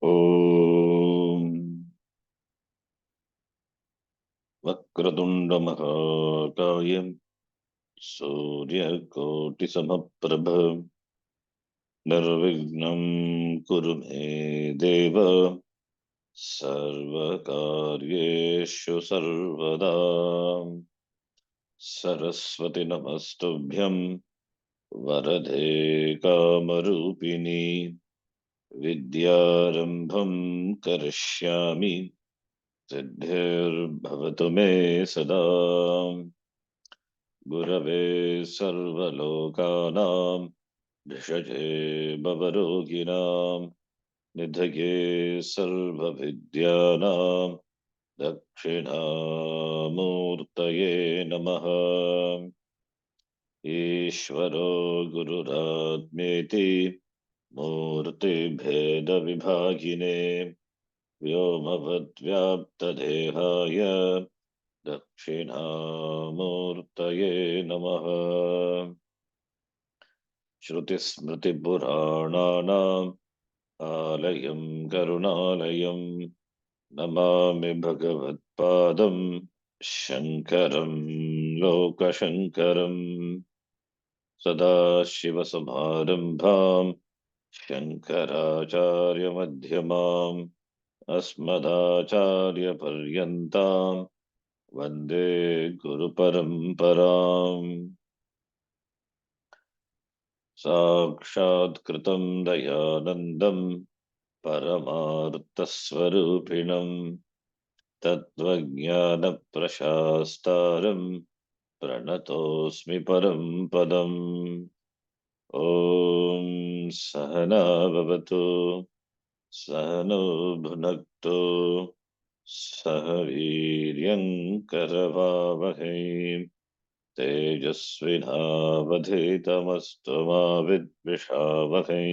ॐ वक्रतुण्डमहाकाय सूर्यकोटिसमप्रभ निर्विघ्नं कुरु मे देव सर्वकार्येषु सर्वदा। सरस्वती नमस्तुभ्यं वरदे कामरूपिणी विद्यारम्भं करिष्यामि सिद्धिर्भवतु मे सदा। गुरवे सर्वलोकानां भिषजे भवरोगिणां निधये सर्वविद्यानां दक्षिणामूर्तये नमः। ईश्वरो गुरुरात्मेति मूर्तिभेदविभागिने व्योमवद्व्याप्तदेहाय दक्षिणामूर्तये नमः। श्रुतिस्मृतिपुराणानाम् आलयं करुणालयं नमामि भगवत्पादं शङ्करं लोकशङ्करम्। सदाशिवसमारम्भां शङ्कराचार्यमध्यमाम् अस्मदाचार्यपर्यन्तां वन्दे गुरुपरम्पराम्। साक्षात्कृतं दयानन्दं परमार्थस्वरूपिणं तत्त्वज्ञानप्रशास्तारं प्रणतोऽस्मि परं पदम्। ॐ सहना भवतु सहनो भुनक्तु सह वीर्यं करवावहै तेजस्विनावधीतमस्तु मा विद्विषावहै।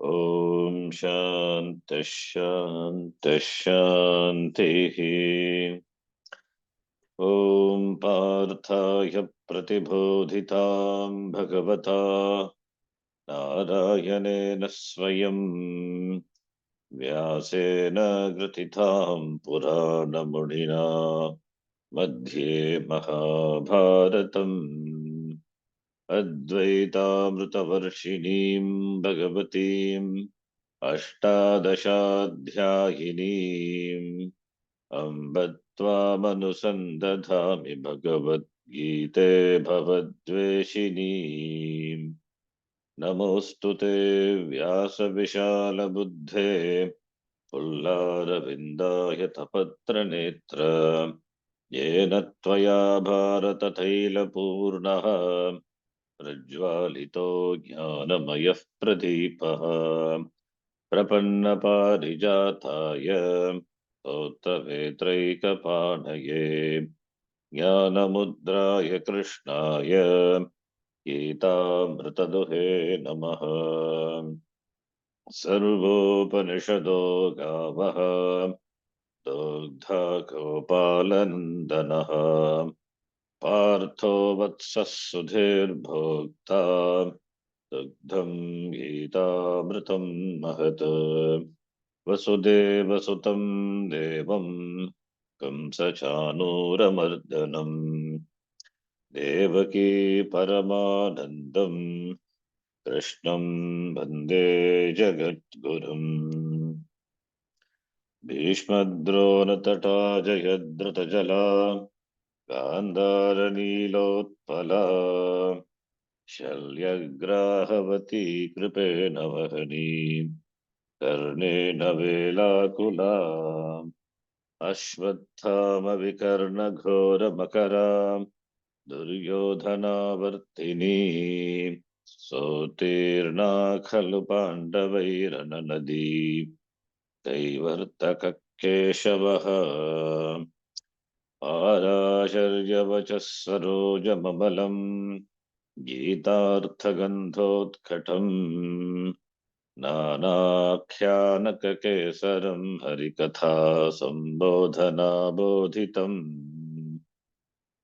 ॐ शान्तिः शान्तिः शान्तिः। ॐ पार्थाय प्रतिबोधितां भगवता नारायणेन स्वयं व्यासेन ग्रथितां पुराणमुनिना मध्ये महाभारतम् अद्वैतामृतवर्षिणीं भगवतीम् अष्टादशाध्यायिनीम् अम्ब त्वामनुसन्दधामि भगवद्गीते भवद्वेषिणीम्। नमोऽस्तु ते व्यासविशालबुद्धे पुल्लारविन्दाय तपत्रनेत्र येन त्वया भारततैलपूर्णः प्रज्वालितो ज्ञानमयः प्रदीपः प्रपन्नपारिजाताय स्तोत्रवेत्रैकपाणये ज्ञानमुद्राय कृष्णाय गीतामृतदुहे नमः। सर्वोपनिषदो गावः दुग्धा गोपालनन्दनः पार्थो वत्सः सुधीर्भोक्ता दुग्धं गीतामृतं महत्। वसुदेवसुतं देवं कंसचाणूरमर्दनम् देवकी परमानन्दं कृष्णं वन्दे जगद्गुरुम्। भीष्मद्रोणतटा जयद्रथजला गान्धारनीलोत्पला शल्यग्राहवती कृपेण वहनी कर्णेन वेलाकुला अश्वत्थामविकर्णघोरमकरा दुर्योधनावर्तिनी सोत्तीर्णा खलु पाण्डवैरननदी कैवर्तककेशवः आराशर्यवचः सरोजममलम् गीतार्थगन्धोत्कटम् नानाख्यानककेसरं हरिकथा सम्बोधनाबोधितम्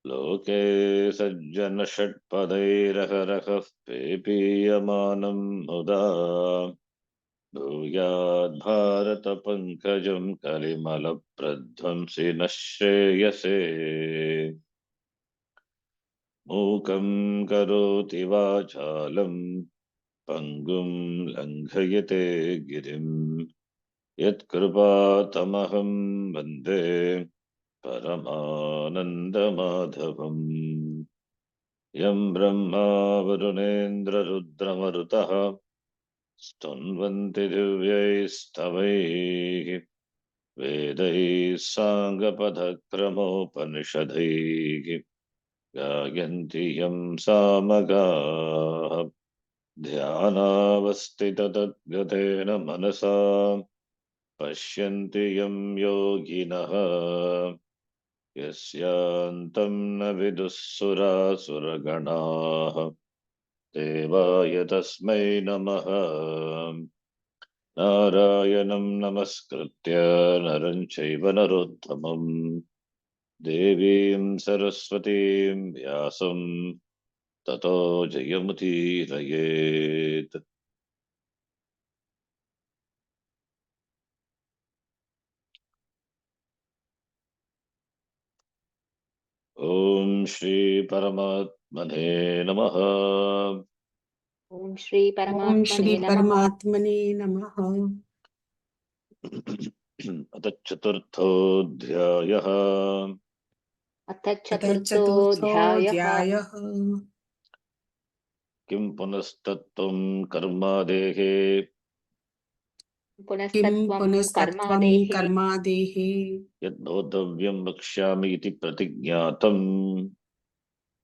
लोके सज्जनषट्पदैरहरहः पेपीयमानं मुदा भूयात् भारत पंकजं कलिमल प्रध्वंसि न श्रेयसे मूकं करोति वाचालं पंगुं लंघयते गिरिं यत्कृपातमहं वन्दे परमानन्दमाधवम् यं ब्रह्मा वरुणेन्द्ररुद्रमरुतः स्तुन्वन्ति दिव्यैस्तवैः वेदैः साङ्गपदक्रमोपनिषदैः गायन्ति यं सामगाः ध्यानावस्थिततद्गतेन मनसा पश्यन्ति यं योगिनः यस्यान्तं न विदुःसुरासुरगणाः देवाय तस्मै नमः नारायणं नमस्कृत्य नरं चैव नरोत्तमं देवीं सरस्वतीं व्यासं ततो जयमुदीरयेत्। ओम श्री परमात्मने नमः। ओम श्री ओम श्री परमात्मने नमः। परमात्मने नमः। अथ चतुर्थोऽध्यायः। अथ चतुर्थोऽध्यायः। चतुर्थोऽध्यायः। किं पुनस्तत्त्वं कर्मादेहे किं पुनस्तत्त्वं पुनस्तत्त्वं कर्मादेः कर्मादेः यद्बोद्धव्यं वक्ष्यामि इति प्रतिज्ञातम्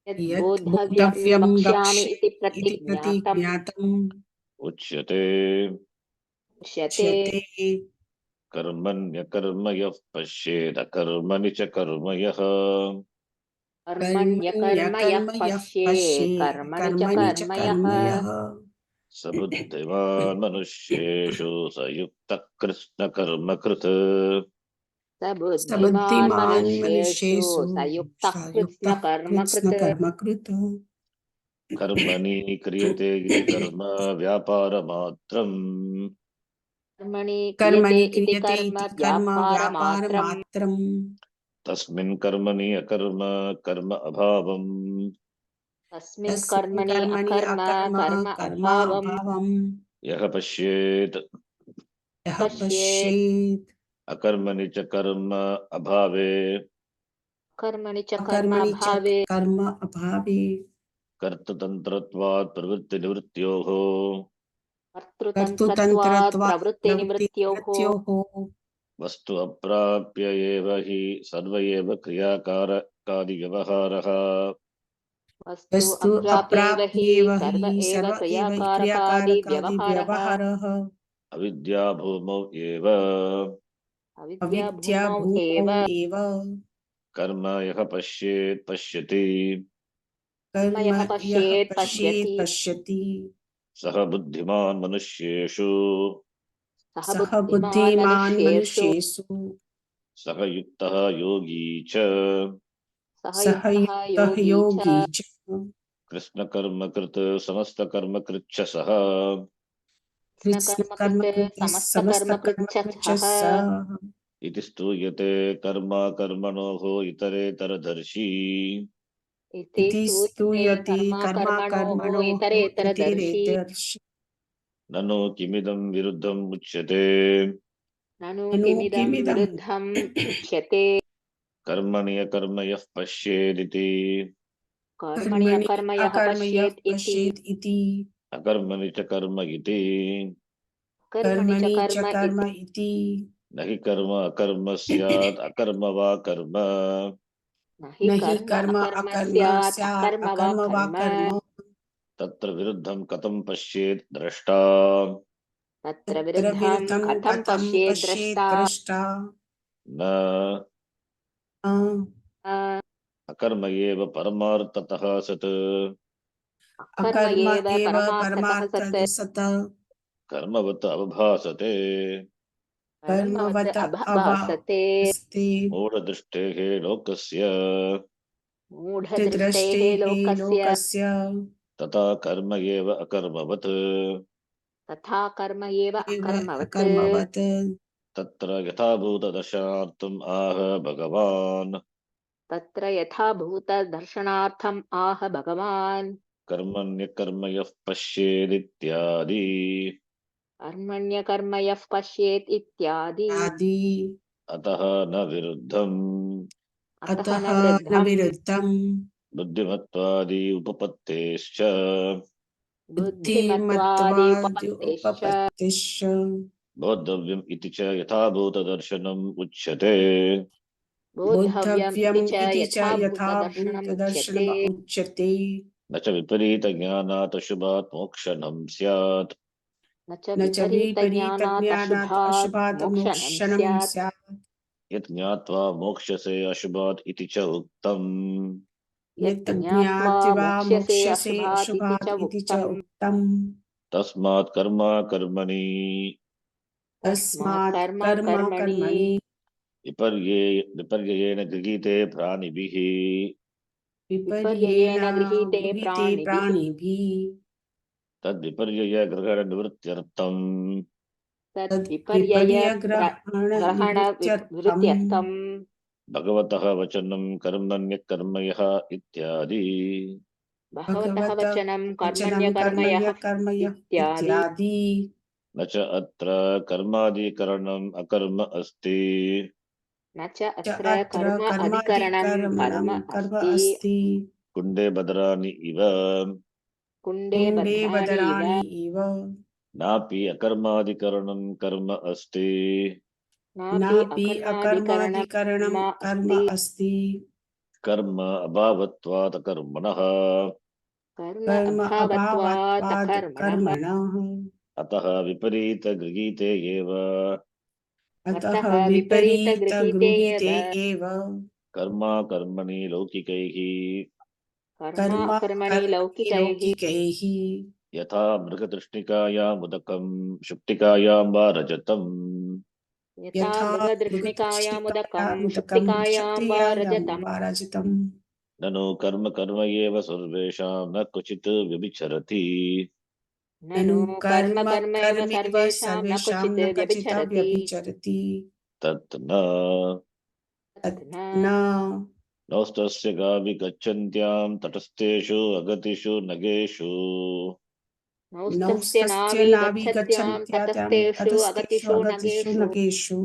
यत् यत् बोद्धव्यं बोद्धव्यं वक्ष्यामि इति इति प्रतिज्ञातम् प्रतिज्ञातम् उच्यते। उच्यते। उच्यते। कर्मण्यकर्म यः पश्येद कर्मणि च कर्म यः कर्मण्यकर्म यः यः पश्येत् पश्येत् कर्मणि च कर्मणि च कर्म यः कर्म यः स बुद्धिमान् मनुष्येषु स युक्तः कृष्णकर्मकृत् स बुद्धिमान् सबुद्धिमान् मनुष्येषु मनुष्येषु स युक्तः युक्तः कृत्स्नकर्मकृत्। कृत्स्नकर्मकृत्। कर्मणि क्रियते इति कर्म व्यापारमात्रम् कर्मणि क्रियते कर्मणि इति क्रियते कर्म इति कर्म व्यापारमात्रम् व्यापारमात्रम् तस्मिन् कर्मणि अकर्म कर्म अभावम् तस्मिन् तस्मिन् कर्मणि कर्मणि अकर्म अकर्म कर्म कर्म अभावम् अभावम् यः पश्येत् यः पश्येत्। पश्येत् अकर्मणि च कर्म अभावे कर्मणि च कर्म अकर्मणि च अभावे कर्म अभावे कर्तृतन्त्रत्वात् प्रवृत्तिनिवृत्त्योः कर्तृतन्त्रत्वात् कर्तृतन्त्रत्वात् प्रवृत्तिनिवृत्त्योः प्रवृत्तिनिवृत्त्योः वस्तु अप्राप्य एव हि सर्व एव क्रियाकारकादिव्यवहारः वस्तु वस्तु अप्राप्यैव हि अप्राप्येव हि सर्व एव सर्व एव क्रियाकारकादिव्यवहारः क्रियाकारकादिव्यवहारः अविद्याभूमौ एव अविद्या अविद्याभूमौ भूमौ एव एव कर्म यः पश्येत् पश्यति कर्म कर्म यः यः पश्येत् पश्येत् पश्यति पश्यति सः बुद्धिमान् मनुष्येषु सः सः बुद्धिमान् बुद्धिमान् मनुष्येषु मनुष्येषु सः युक्तः योगी च सः सः युक्तः युक्तः योगी च योगी च कृष्णकर्मकृत् समस्तकर्मकृच्च सः कृष्णकर्मकृत् कृत्स्नकर्मकृतः समस्तकर्मकृच्छः समस्तकर्मकृतः सः इति स्तूयते कर्मा कर्मणोः इतरेतरदर्शी इति इति स्तूयते स्तूयते कर्मा कर्मा कर्मणोः कर्मणोः इतरेतरदर्शी इतिरेतर्षि ननु किमिदं विरुद्धम् उच्यते ननु ननु किमिदं किमिदं विरुद्धम् उच्यते। कर्मणि अकर्म यः पश्येदिति कर्मणि कर्मणि अकर्म यः अकर्म यः पश्येत् इति पश्येत् इति अकर्मणि च कर्म इति कर्मणि च कर्मणि च कर्म कर्म इति इति न हि कर्म अकर्म स्यात् अकर्म वा कर्म न हि न हि कर्म कर्म अकर्म अकर्म स्यात् स्यात् अकर्म वा अकर्म वा कर्म कर्म तत्र विरुद्धं कथं पश्येत् द्रष्टा तत्र तत्र विरुद्धं विरुद्धं कथं कथं पश्येत् पश्येत् द्रष्टा। द्रष्टा न अकर्म एव परमार्थतः सत् कर्म अकर्म एव एव परमार्थतः सत् परमार्थः सत् कर्मवत् अवभासते कर्मवत् कर्मवत अभासते। अभास्ते मूढदृष्टेः लोकस्य मूढदृष्टेः दृष्टेः लोकस्य लोकस्य तथा कर्म एव अकर्मवत् तथा कर्म एव एव अकर्मवत् अकर्मवत् तत्र यथाभूतदर्शनार्थम् आह भगवान् तत्र यथाभूतदर्शनार्थम् आह भगवान् कर्मण्यकर्म यः पश्येदित्यादि। कर्मण्यकर्म यः पश्येत् इत्यादि आदि अतः न विरुद्धम् अतः अतः न न वृद्धम् विरुद्धम् बुद्धिमत्वादि उपपत्तेश्च बुद्धिमत्वादि बुद्धिमत्वादि उपपत्तेश्च उपपत्तिश्च बोद्धव्यम् इति च यथाभूतदर्शनम् उच्यते। बोद्धव्यम् इति बोद्धव्यम् च इति च यथाभूतदर्शनम् उच्यते यथाभूतदर्शनम् उच्यते न च विपरीतज्ञानात् अशुभात् मोक्षणं स्यात्। न च न च विपरीतज्ञानात् विपरीतज्ञानात् अशुभात् अशुभात् मोक्षणम् मोक्षणं स्यात् स्यात् यत् ज्ञात्वा मोक्ष्यसे अशुभात् इति च उक्तम्। यत् यत् ज्ञात्वा ज्ञात्वा मोक्ष्यसे मोक्ष्यसे अशुभात् इति च अशुभात् इति च उक्तम् उक्तम् तस्मात् कर्मा कर्मणि तस्मात् तस्मात् कर्म कर्म कर्मणि कर्मणि विपर्ययेण गृहीते प्राणिभिः विपर्ययेण विपर्ययेण गृहीते गृहीते प्राणिभिः प्राणिभिः तद्विपर्ययग्रहणनिवृत्त्यर्थम् तद्विपर्यय ग्रहण तद्विपर्यग्रहणनिवृत्त्यर्थम् वृत्त्यर्थम् भगवतः वचनं कर्मण्यकर्म यः इत्यादि। भगवतः भगवत वचनं वचनं कर्मण्यकर्मयः कर्मण्य कर्मय इत्यादि इत्यादि न च अत्र कर्मादिकरणम् अकर्म अस्ति। न च च अत्र अत्र कर्म अधिकरणं कर्म कर्मादिकर्मणं कर्म अस्ति अस्ति कुण्डे बदराणि इव कुण्डे कुण्डे बध्राणि इव बदराणि इव नापि अकर्मादिकरणं कर्म अस्ति। नापि नापि अकर्माधिकरणं अकर्मादिकरणं कर्म कर्म अस्ति अस्ति कर्म अभावत्वात् कर्मणः। कर्म कर्म अभावत्वात् अभावात् कर्मणः कर्मणः अतः विपरीतगृहीते एव अतः अतः विपरीतगृहीते एव विपरीतगृहीते एव कर्मा कर्मणि लौकिकैः कर्म कर्म कर्मणि कर्मणि लौकिकैः लौकिकैः यथा मृगतृष्णिकायामुदकं शुक्तिकायां वा रजतम् यथा यथा मृगतृष्णिकायामुदकं मृगतृष्णिकायामुदकं शुक्तिकायां वा क्षत्रियायां रजतम् वा रजतम् ननु कर्म कर्म एव सर्वेषां न क्वचित् व्यभिचरति। ननु ननु कर्म कर्म कर्मैव कर्मेव सर्वेषां न सर्वेषां क्वचित् न क्वचित् व्यभिचरति व्यभिचरति तत् न तत् तत् न न नौस्तस्य गावि गच्छन्त्यां तटस्थेषु अगतिषु नगेषु नौस्तस्य नौस्तस्य नावी नाभि गच्छत्यां गच्छन्त्यां तटस्थेषु ततस्तेषु अगतिषु अगतिषु नगेषु नगेषु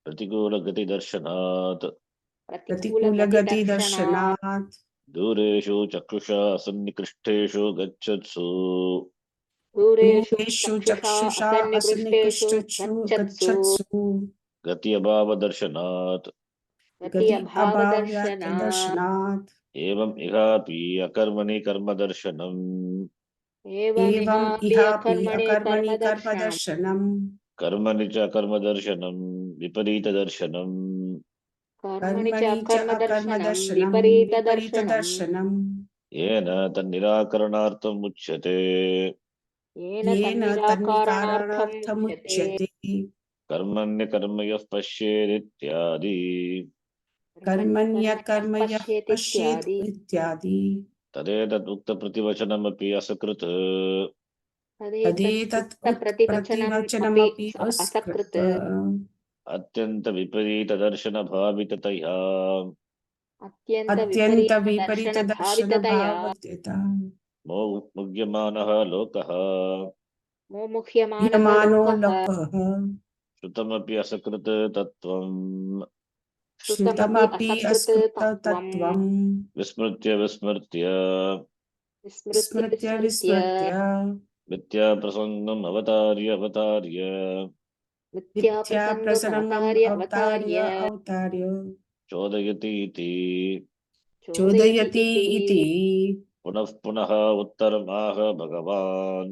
प्रतिकूलगतिदर्शनात् प्रतिकूलगतिदर्शनात् प्रतिकूलगतिदर्शनात् दूरेषु चक्षुषा सन्निकृष्टेषु गच्छत्सु दूरेषु दूरेषु चक्षुषा चक्षुषा असन्निकृष्टेषु असन्निकृष्टचक्षु गच्छत्सु गच्छत्सु गत्यभावदर्शनात् गति गति अभाव्यात् अभावदर्शनात् दर्शनात् एवम् इहापि अकर्मणि कर्मदर्शनम् एवम् एवमिहापि इहापि अकर्मणि अकर्मणि कर्मदर्शनम् कर्मदर्शनम् कर्मणि च कर्मदर्शनम् विपरीतदर्शनम् कर्मणि च कर्मणि च अकर्मदर्शनम् अकर्मदर्शनम् विपरीतदर्शनम् विपरीतदर्शनम् येन तन्निराकरणार्थम् उच्यते। येन येन तन्निराकारणार्थम् उच्यते तन्निराकरणार्थमुच्यते कर्मण्यकर्म यः पश्येदित्यादि। कर्मण्यकर्मयः कर्मण्यकर्म यः पश्येत् पश्येदित्यादि इत्यादि तदेतदुक्तप्रतिवचनमपि असकृत् तदेतत् तदेतदुक्तप्रतिवचनम् अपि प्रतिवचनमपि असकृत् अस्कृत् अत्यन्तविपरीतदर्शनभाविततया अत्यन्तविपरीतदर्शनभाविततया अत्यन्तविपरीतदर्शनभावत्यता मुह्यमानः लोकः मुमुह्यमानः यमानो लोकः लोकः श्रुतमपि असकृत् तत्त्वम् श्रुतमपि श्रुतमपि असकृत् तत्त्वम् अस्कृततत्त्वम् विस्मृत्य विस्मृत्य विस्मृत्य विस्मृत्य विस्मृत्य विस्मृत्य मिथ्याप्रसङ्गम् अवतार्य अवतार्य मिथ्याप्रसरङ्गम् मिथ्याप्रसङ्गमवतार्य अवतार्य अवतार्य अवतार्य चोदयति इति चोदयति इति पुनः पुनः उत्तरमाह भगवान्।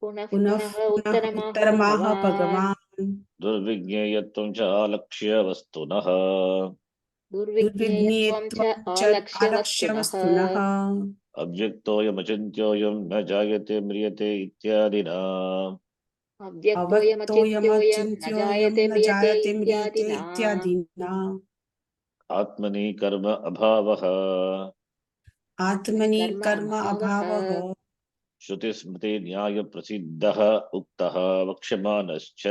पुनः पुनः पुनः पुनः उत्तरमाह उत्तरमाह भगवान् भगवान् दुर्विज्ञेयत्वं च आलक्ष्य वस्तुनः दुर्विज्ञेयत्वं च दुर्विज्ञेयत्वं च अलक्ष्यवस्तुनः अलक्ष्यवस्तुनः अव्यक्तोऽयमचिन्त्योऽयं न जायते म्रियते इत्यादिना अव्यक्तोऽयमचिन्त्योऽयं न अवक्तोऽयमचिन्त्योऽयं जायते न म्रियते जायते म्रियते इत्यादिना इत्यादिना आत्मनि कर्म अभावः आत्मनि कर्म कर्म अभावः अभावः श्रुतिस्मृतिन्यायप्रसिद्धः उक्तः वक्ष्यमाणश्च।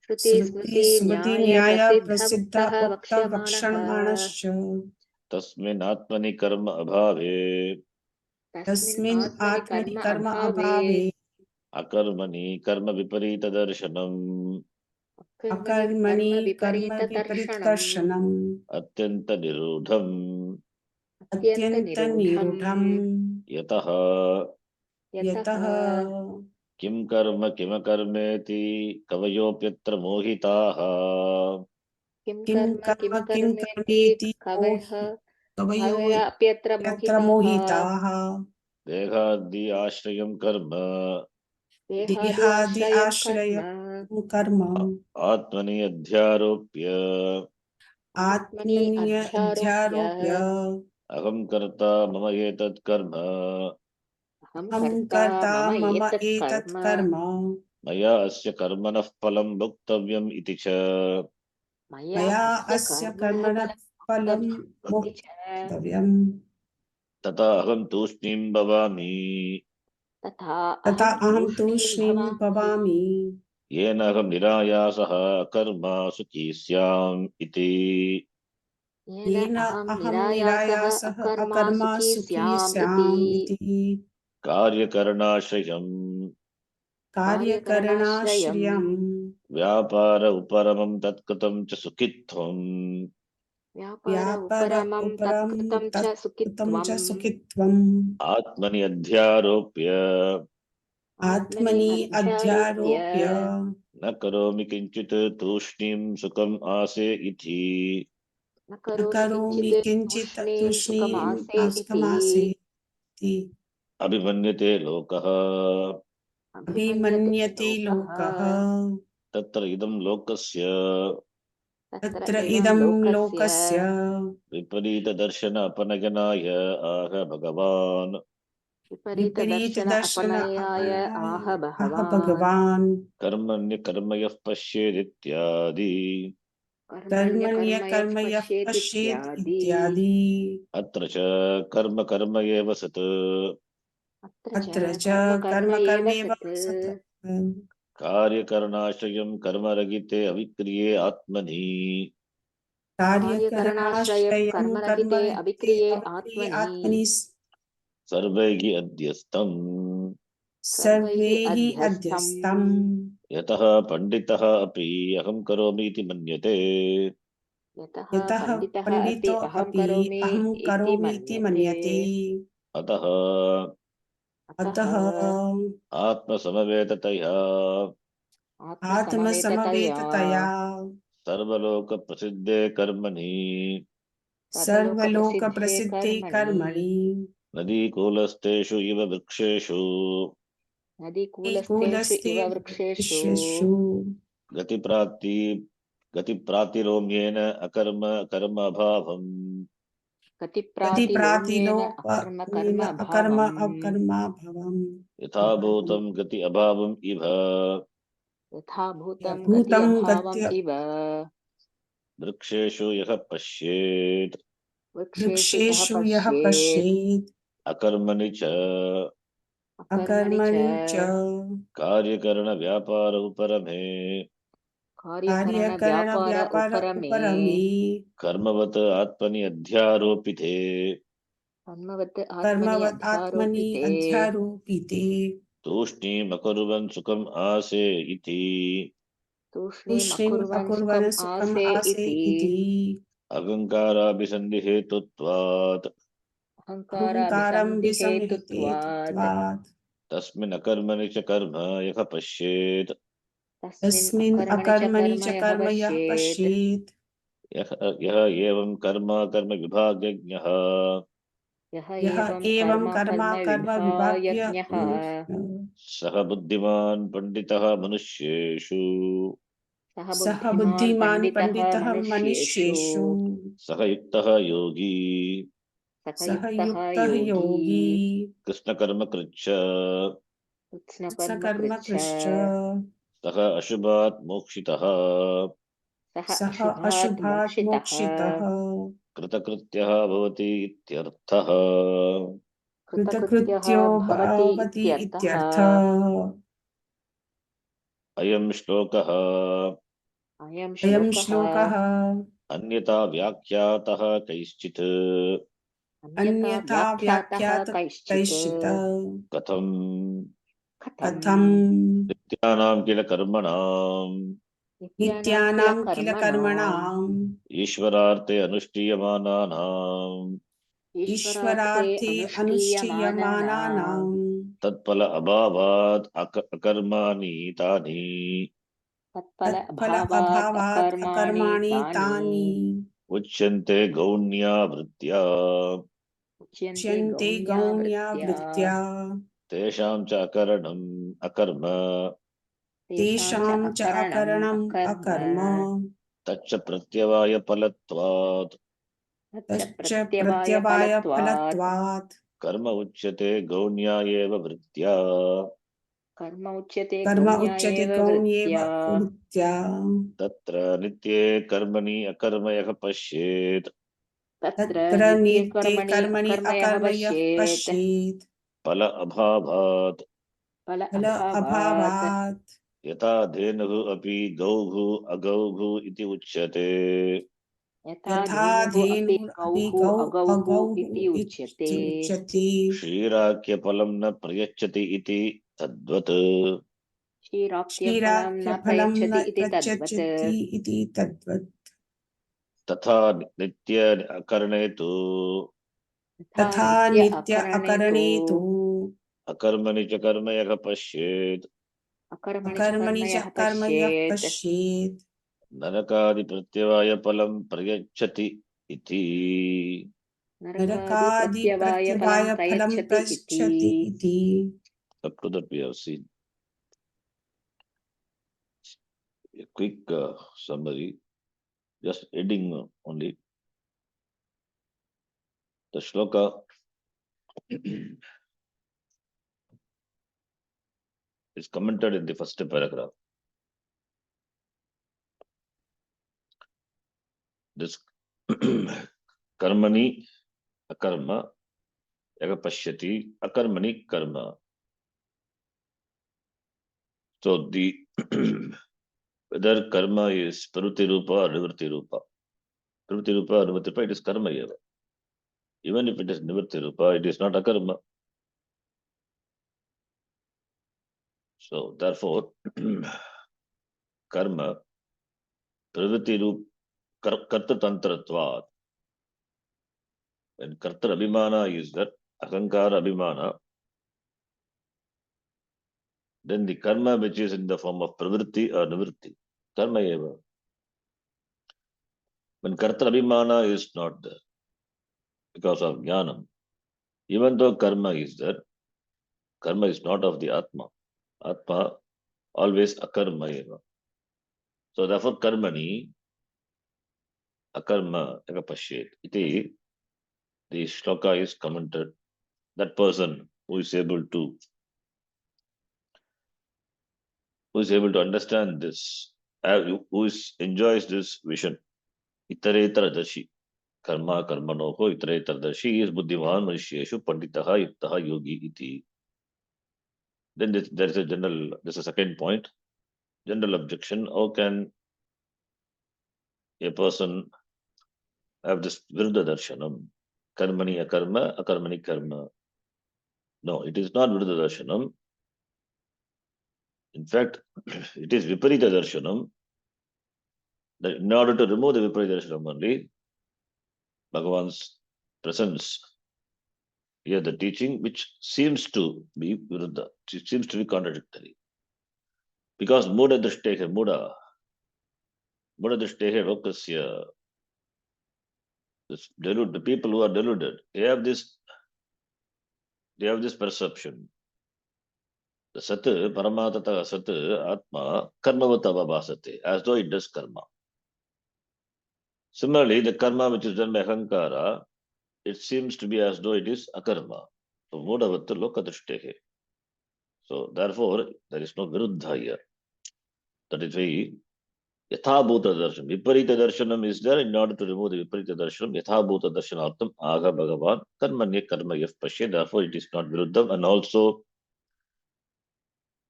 श्रुति स्मृति न्याय प्रसिद्ध श्रुतिस्मृतिन्यायप्रसिद्धः उक्त वक्ष्यमाणः वक्षमाणश्च तस्मिन्नात्मनि कर्म अभावे तस्मिन् तस्मिन् आत्मनि कर्म कर्म अभावे अभावे अकर्मणि कर्म विपरीतदर्शनम् अकर्मणि कर्म कर्मविपरीतदर्शनम् विपरीतदर्शनम् अत्यन्तनिरूढम्। अत्यन्तनिरूढम् अत्यन्तनिरूढम् यतः यतः किं कर्म किमकर्मेति कवयोऽप्यत्र मोहिताः। किं कर्म किं कर्मेति कर्मेति कवयो कवयः यत्र मोहिताः देहादि आश्रयं कर्म देहादि देहाद्याश्रयं कर्म आश्रयं कर्म आत्मनि अध्यारोप्य आत्मनि अध्यारोप्य अध्यारोप्य अहं कर्ता मम एतत् कर्म अहं अहं कर्ता कर्ता मम मम एतत् एतत् कर्म कर्म मया अस्य कर्मणः फलं भोक्तव्यम् इति च। मया मया अस्य अस्य कर्मणः कर्मणः फलं फलं भोक्तव्यम् इति च। भोक्तव्यम् तथा अहं तूष्णीं भवामि तथा तथा अहं अहं तूष्णीं तूष्णीं भवामि भवामि येन अहं निरायासः कर्म सुखी स्याम् इति। येन येन अहं अहं निरायासः निरायासः अकर्मा अकर्मा सुखी सुखी स्याम् इति। स्याम् इति कार्यकरणाश्रयम् कार्यकरणाश्रयम् कार्यकरणाश्रयम् व्यापार उपरमं तत्कृतं च सुखित्वम्। व्यापार व्यापर उपरमं उपरं तत्कृतं च तत्कृतं च सुखित्वम् सुखित्वम् आत्मनि अध्यारोप्य आत्मनि आत्मनि अध्यारोप्य अध्यारोप्य न करोमि किञ्चित् तूष्णीं सुखम् आसे इति। न न करोमि करोमि किञ्चित् किञ्चित् तूष्णीं तूष्णीम् सुखमासे इति। आसुखमासेति अभिमन्यते लोकः अभिमन्यते लोकः तत्र इदं लोकस्य तत्र तत्र इदं इदं लोकस्य लोकस्य विपरीतदर्शन अपनयनाय आह भगवान्। विपरीतदर्शन विपरीतदर्शन अपनयाय अपनयाय आह अह भगवान्। भगवान् कर्मण्यकर्म यः पश्येदित्यादि। कर्मण्यकर्म यः पश्येत् पश्येदित्यादि। इत्यादि अत्र च कर्म कर्म एव सत् अत्र च कर्म कर्म कर्म एव कर्मेव सत्। सत् कार्यकरणाश्रयं कर्मरहिते अविक्रिये आत्मनि। कार्यकरणाश्रयं कार्यकरणाश्रयं कर्मरहिते कर्मरहिते अविक्रिये अविक्रिये आत्मनि आत्मनि सर्वैः अध्यस्तम् सर्वैः सर्वैः अध्यस्थम्। अध्यस्तम् यतः पंडितः अपि अहं करोमि इति मन्यते। यतः यतः पण्डितः अपि पण्डितो अहं अपि करोमि अहं इति करोमि इति मन्यते। मन्यते अतः अतः अतः आत्मसमवेततया आत्मसमवेततया आत्मसमवेततया सर्वलोकप्रसिद्धे कर्मणि सर्वलोकप्रसिद्धे सर्वलोकप्रसिद्धे कर्मणि कर्मणि नदीकूलस्थेषु इव वृक्षेषु नदीकूलस्थेषु कूलस्थे इव वृक्षेषु विश्वेषु गतिप्राप्ति गतिप्रातिरोम्येन अकर्म कर्म अभावम् गतिप्रातिलोम्येन अकर्म गतिप्रातिलोपनेन कर्म अकर्म भावम्। अकर्माभवम् यथा भूतं गति अभावम् इव यथा भूतं गति भूतं अभावम् गत्य इव वृक्षेषु यः पश्येत् वृक्षेषु यः वृक्षेषु यः पश्येत् पश्येत् अकर्मणि च अकर्मणि च अकर्मणि च कार्यकरणव्यापार उपरमे कार्यकरणव्यापार कार्यकरणव्यापार उपरमे उपरमे कर्मवत् आत्मनि अध्यारोपिते कर्मवत् आत्मनि कर्मवत् आत्मनि अध्यारोपिते अध्यारोपिते तूष्णीम् अकुर्वन् सुखम् आसे इति। तूष्णीम् तूष्णीम् अकुर्वन् सुखम् अकुर्वन् सुखम् आसे आसे इति। इति अहङ्काराभिसन्धिहेतुत्वात् अहङ्कारं अहङ्काराभिसन्धिहेतुत्वात् विसंहतेत्वात् तस्मिन् अकर्मणि च कर्म यः पश्येत् तस्मिन् तस्मिन् अकर्मणि च अकर्मणि कर्म च यः कर्म यः पश्येत् पश्येत् यः यः एवं कर्म कर्म विभागज्ञः यः यः एवं एवं कर्म कर्म कर्म कर्म विभाग्य विभायज्ञः सः बुद्धिमान् पंडितः मनुष्येषु सः बुद्धिमान् बुद्धिमान् पण्डितः पंडितः मनुष्येषु मनुष्येषु सः युक्तः योगी सः सः युक्तः युक्तः योगी योगी कृष्णकर्म कृच्छ कृत्स्नकर्म सकर्म कृच्छ कृश्च सः अशुभात् मोक्षितः सः सः अशुभात् अशुभात् मोक्षितः मोक्षितः कृतकृत्यः भवति इत्यर्थः। कृतकृत्यो भवति इत्यर्थः अयं श्लोकः अयं अयं श्लोकः श्लोकः अन्यथा व्याख्यातः कैश्चित् अन्यथा व्याख्यातः कैश्चित् कथं कथं नित्यानां किल कर्मणां नित्यानां किल कर्मणाम् ईश्वरार्थे अनुष्ठीयमानानां ईश्वरार्थे अनुष्ठीयमानानां तत्फल अभावात् अकर्माणि तानि तत्फल अभावात् अकर्माणि तानि उच्यन्ते गौण्या उच्यन्ते गौण्या वृत्त्या तेषां च अकरणम् अकर्म तेषां च अकरणम् अकर्म तच्च प्रत्यवायफलत्वात् तच्च प्रत्यवायफलत्वात् कर्म उच्यते गौण्या एव वृत्त्या कर्म उच्यते कर्म गौण्या उच्यते एव गौण्येव वृत्त्या वृत्त्या तत्र नित्ये कर्मणि अकर्म यः पश्येत् तत्र नित्ये कर्मणि अकर्म यः पश्येत् फल अभावात् फल फल अभावात् अभावात् यथा धेनुः अपि गौः अगौः इति उच्यते यथा यथा धेनुः अपि धेनुरपि गौ अगौः अगौः इति उच्यते इत्युच्यते क्षीराख्यफलं न प्रयच्छति इति तद्वत् क्षीराख्यफलं न क्षीराख्यफलं प्रयच्छति न इति तद्वत् प्रयच्छति इति तद्वत् तथा नित्य अकरणे तु तथा नित्य अकरणे तु अकर्मणि च कर्म यः पश्येत् अकर्मणि च कर्म यः पश्येत् नरकादिप्रत्यवायफलं प्रयच्छति इति नरकादिप्रत्यवाय फलं प्रयच्छति इति Up to that we have seen. A quick summary, just heading only. The shloka is commented in the first paragraph. This karmani akarma yaga pashyati akarmani karma. So the whether karma is pravritti rupa or nivritti rupa. Pravritti rupa or nivritti rupa, it is karma eva. Even if it is nivritti rupa, it is not akarma. So therefore, karma pravritti rupa karta tantratvat. When karta abhimana is that ahankara abhimana, then the karma which is in the form of pravritti or nivritti, karma eva. When karta abhimana is not there because of jnanam, even though karma is there, karma is not of the atma. Atma always akarma eva. So therefore karmani akarma eka pashyet. Iti the shloka is commented. That person who is able to understand this, who enjoys this vision, itaretaradarshi, karma karmanoho itaretaradarshi, is buddhiman manishyeshu panditaha yuktaha yogi iti. Then there's a second point, general objection. How can a person have this viruddha darshanam? Karmani akarma, akarmani karma. No, it is not viruddha darshanam. In fact, it is viparita darshanam. That in order to remove the viparita darshanam only, Bhagavan's presence here, the teaching which seems to be viruddha, it seems to be contradictory. Because muda drishtehe, muda drishtehe lokasya, the people who are deluded, they have this perception. The sat, paramatata sat, atma, karmavatava bhasate, as though it does karma. Similarly, the karma which is done by ahankara, it seems to be as though it is akarma. So mudavat lokadrishtehe. So therefore, there is no viruddha here. That is why Yathabhuta darshanam. Viparita darshanam is there in order to remove the viparita darshanam. Yathabhuta darshanartham aga Bhagavan karmanya karma yaf pasya. Therefore, it is not viruddham. And also,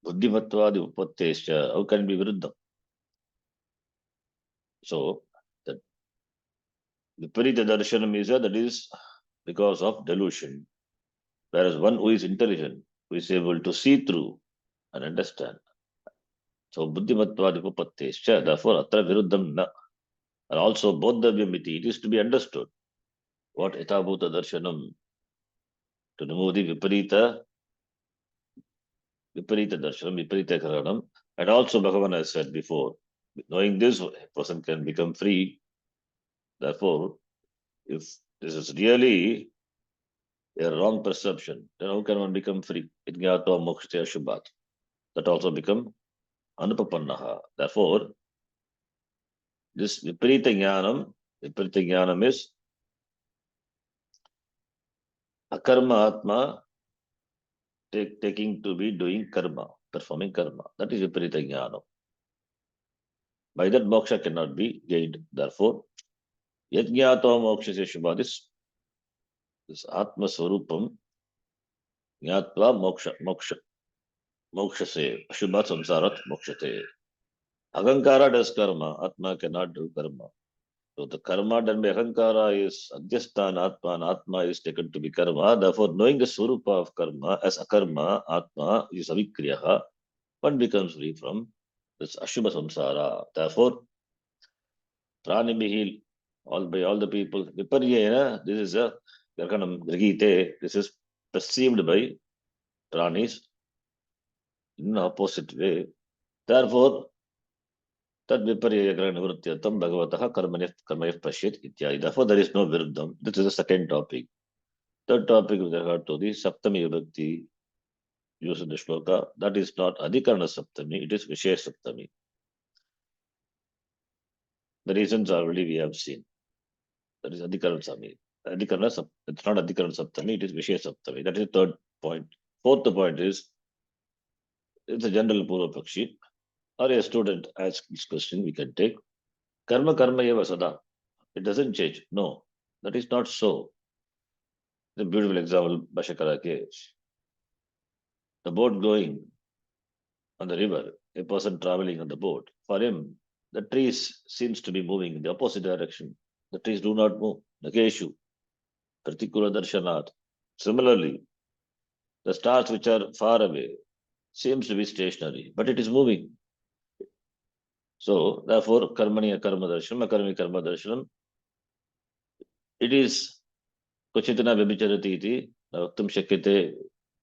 buddhimatvadi upattesya. How can it be viruddham? So, the viparita darshanam is there, that is because of delusion. Whereas one who is intelligent, who is able to see through and understand. So, buddhimatvadi upattesya. Therefore, atra viruddham na. And also, bodhavyamiti. It is to be understood. What yathabhuta darshanam? To remove the viparita darshanam, viparita karanam. And also Bhagavan has said before, knowing this, a person can become free. Therefore, if this is really a wrong perception, then how can one become free? Idnyato mokshya shubhat. That also become anupapannaha. Therefore, this viparita jnanam is akarma atma taking to be doing karma, performing karma. That is viparita jnanam. By that moksha cannot be gained. Therefore, yajñato mokshasya shubha, this Atma Swarupam, Jnatva mokshase, Ashubha samsarat mokshate. Ahankara does karma, Atma cannot do karma. So the karma done by Ahankara is Adhyasthana Atma, and Atma is taken to be karma. Therefore, knowing the Swarupa of karma as akarma, Atma is avikriyaha, one becomes free from this Ashubha samsara. Therefore, Pranibhil, all the people, Viparyena, this is a Garganam Grigite, this is perceived by pranis in opposite way. Therefore, tad viparya nivrityatam bhagavataha karmayaf pashyat ityadi. Therefore, there is no viruddham. This is the second topic. Third topic with regard to the Saptami Vibhakti used in the shloka. That is not Adhikarana Saptami, it is Vishesh Saptami. The reasons already we have seen. That is Adhikarana Saptami. It's not Adhikarana Saptami, it is Vishesh Saptami. That is the third point. Fourth point is, it's a general Purva Pakshi. Or a student asks this question, we can take. Karma eva sada. It doesn't change. No, that is not so. The beautiful example, Bashakara case. The boat going on the river, a person traveling on the boat. For him, the trees seems to be moving in the opposite direction. The trees do not move. Nakeshu, Pratikula Darshanat. Similarly, the stars which are far away seems to be stationary, but it is moving. So, therefore, karmani karma darshanam, akarmi karma darshanam, it is Kuchitana Vibhicharati iti, Vaktam Shakyate, it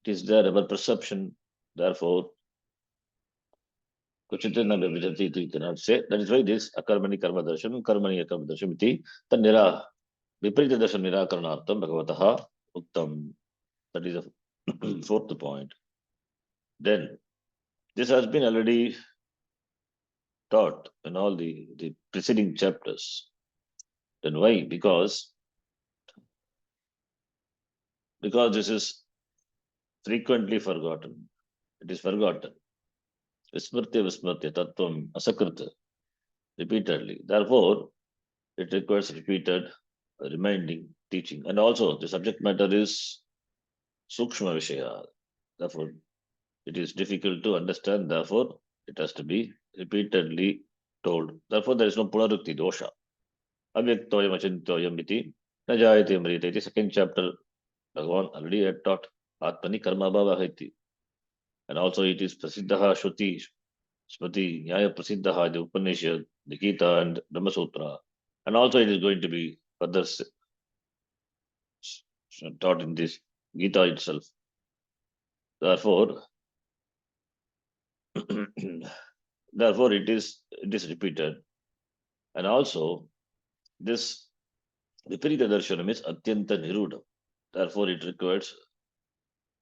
is there, our perception. Therefore, Kuchitana Vibhicharati iti, you cannot say. That is why this Akarmani Karma Darshanam, Karmani Karma Darshanam iti, Tanira, Viparita Darshan Nirakaranaartham, Bhagavataha, Uttam. That is the fourth point. Then, this has been already taught in all the preceding chapters. Then why? Because this is frequently forgotten. It is forgotten. Vismrtya tattvam asakrita. Repeatedly. Therefore, it requires repeated reminding, teaching. And also, the subject matter is sukshma vishaya. Therefore, it is difficult to understand. Therefore, it has to be repeatedly told. Therefore, there is no punarukti dosha. Avyaktoyam achintoyam iti najayate mrita iti. Second chapter, Bhagavan already had taught Atmani karma bhava iti. And also, it is prasiddhaha shruti, smriti, nyaya prasiddhaha, the Upanishad, the Gita, and Brahma Sutra. And also, it is going to be further taught in this Gita itself. Therefore, it is repeated. And also, this Viparita Darshanam is Atyanta Niruda. Therefore, it requires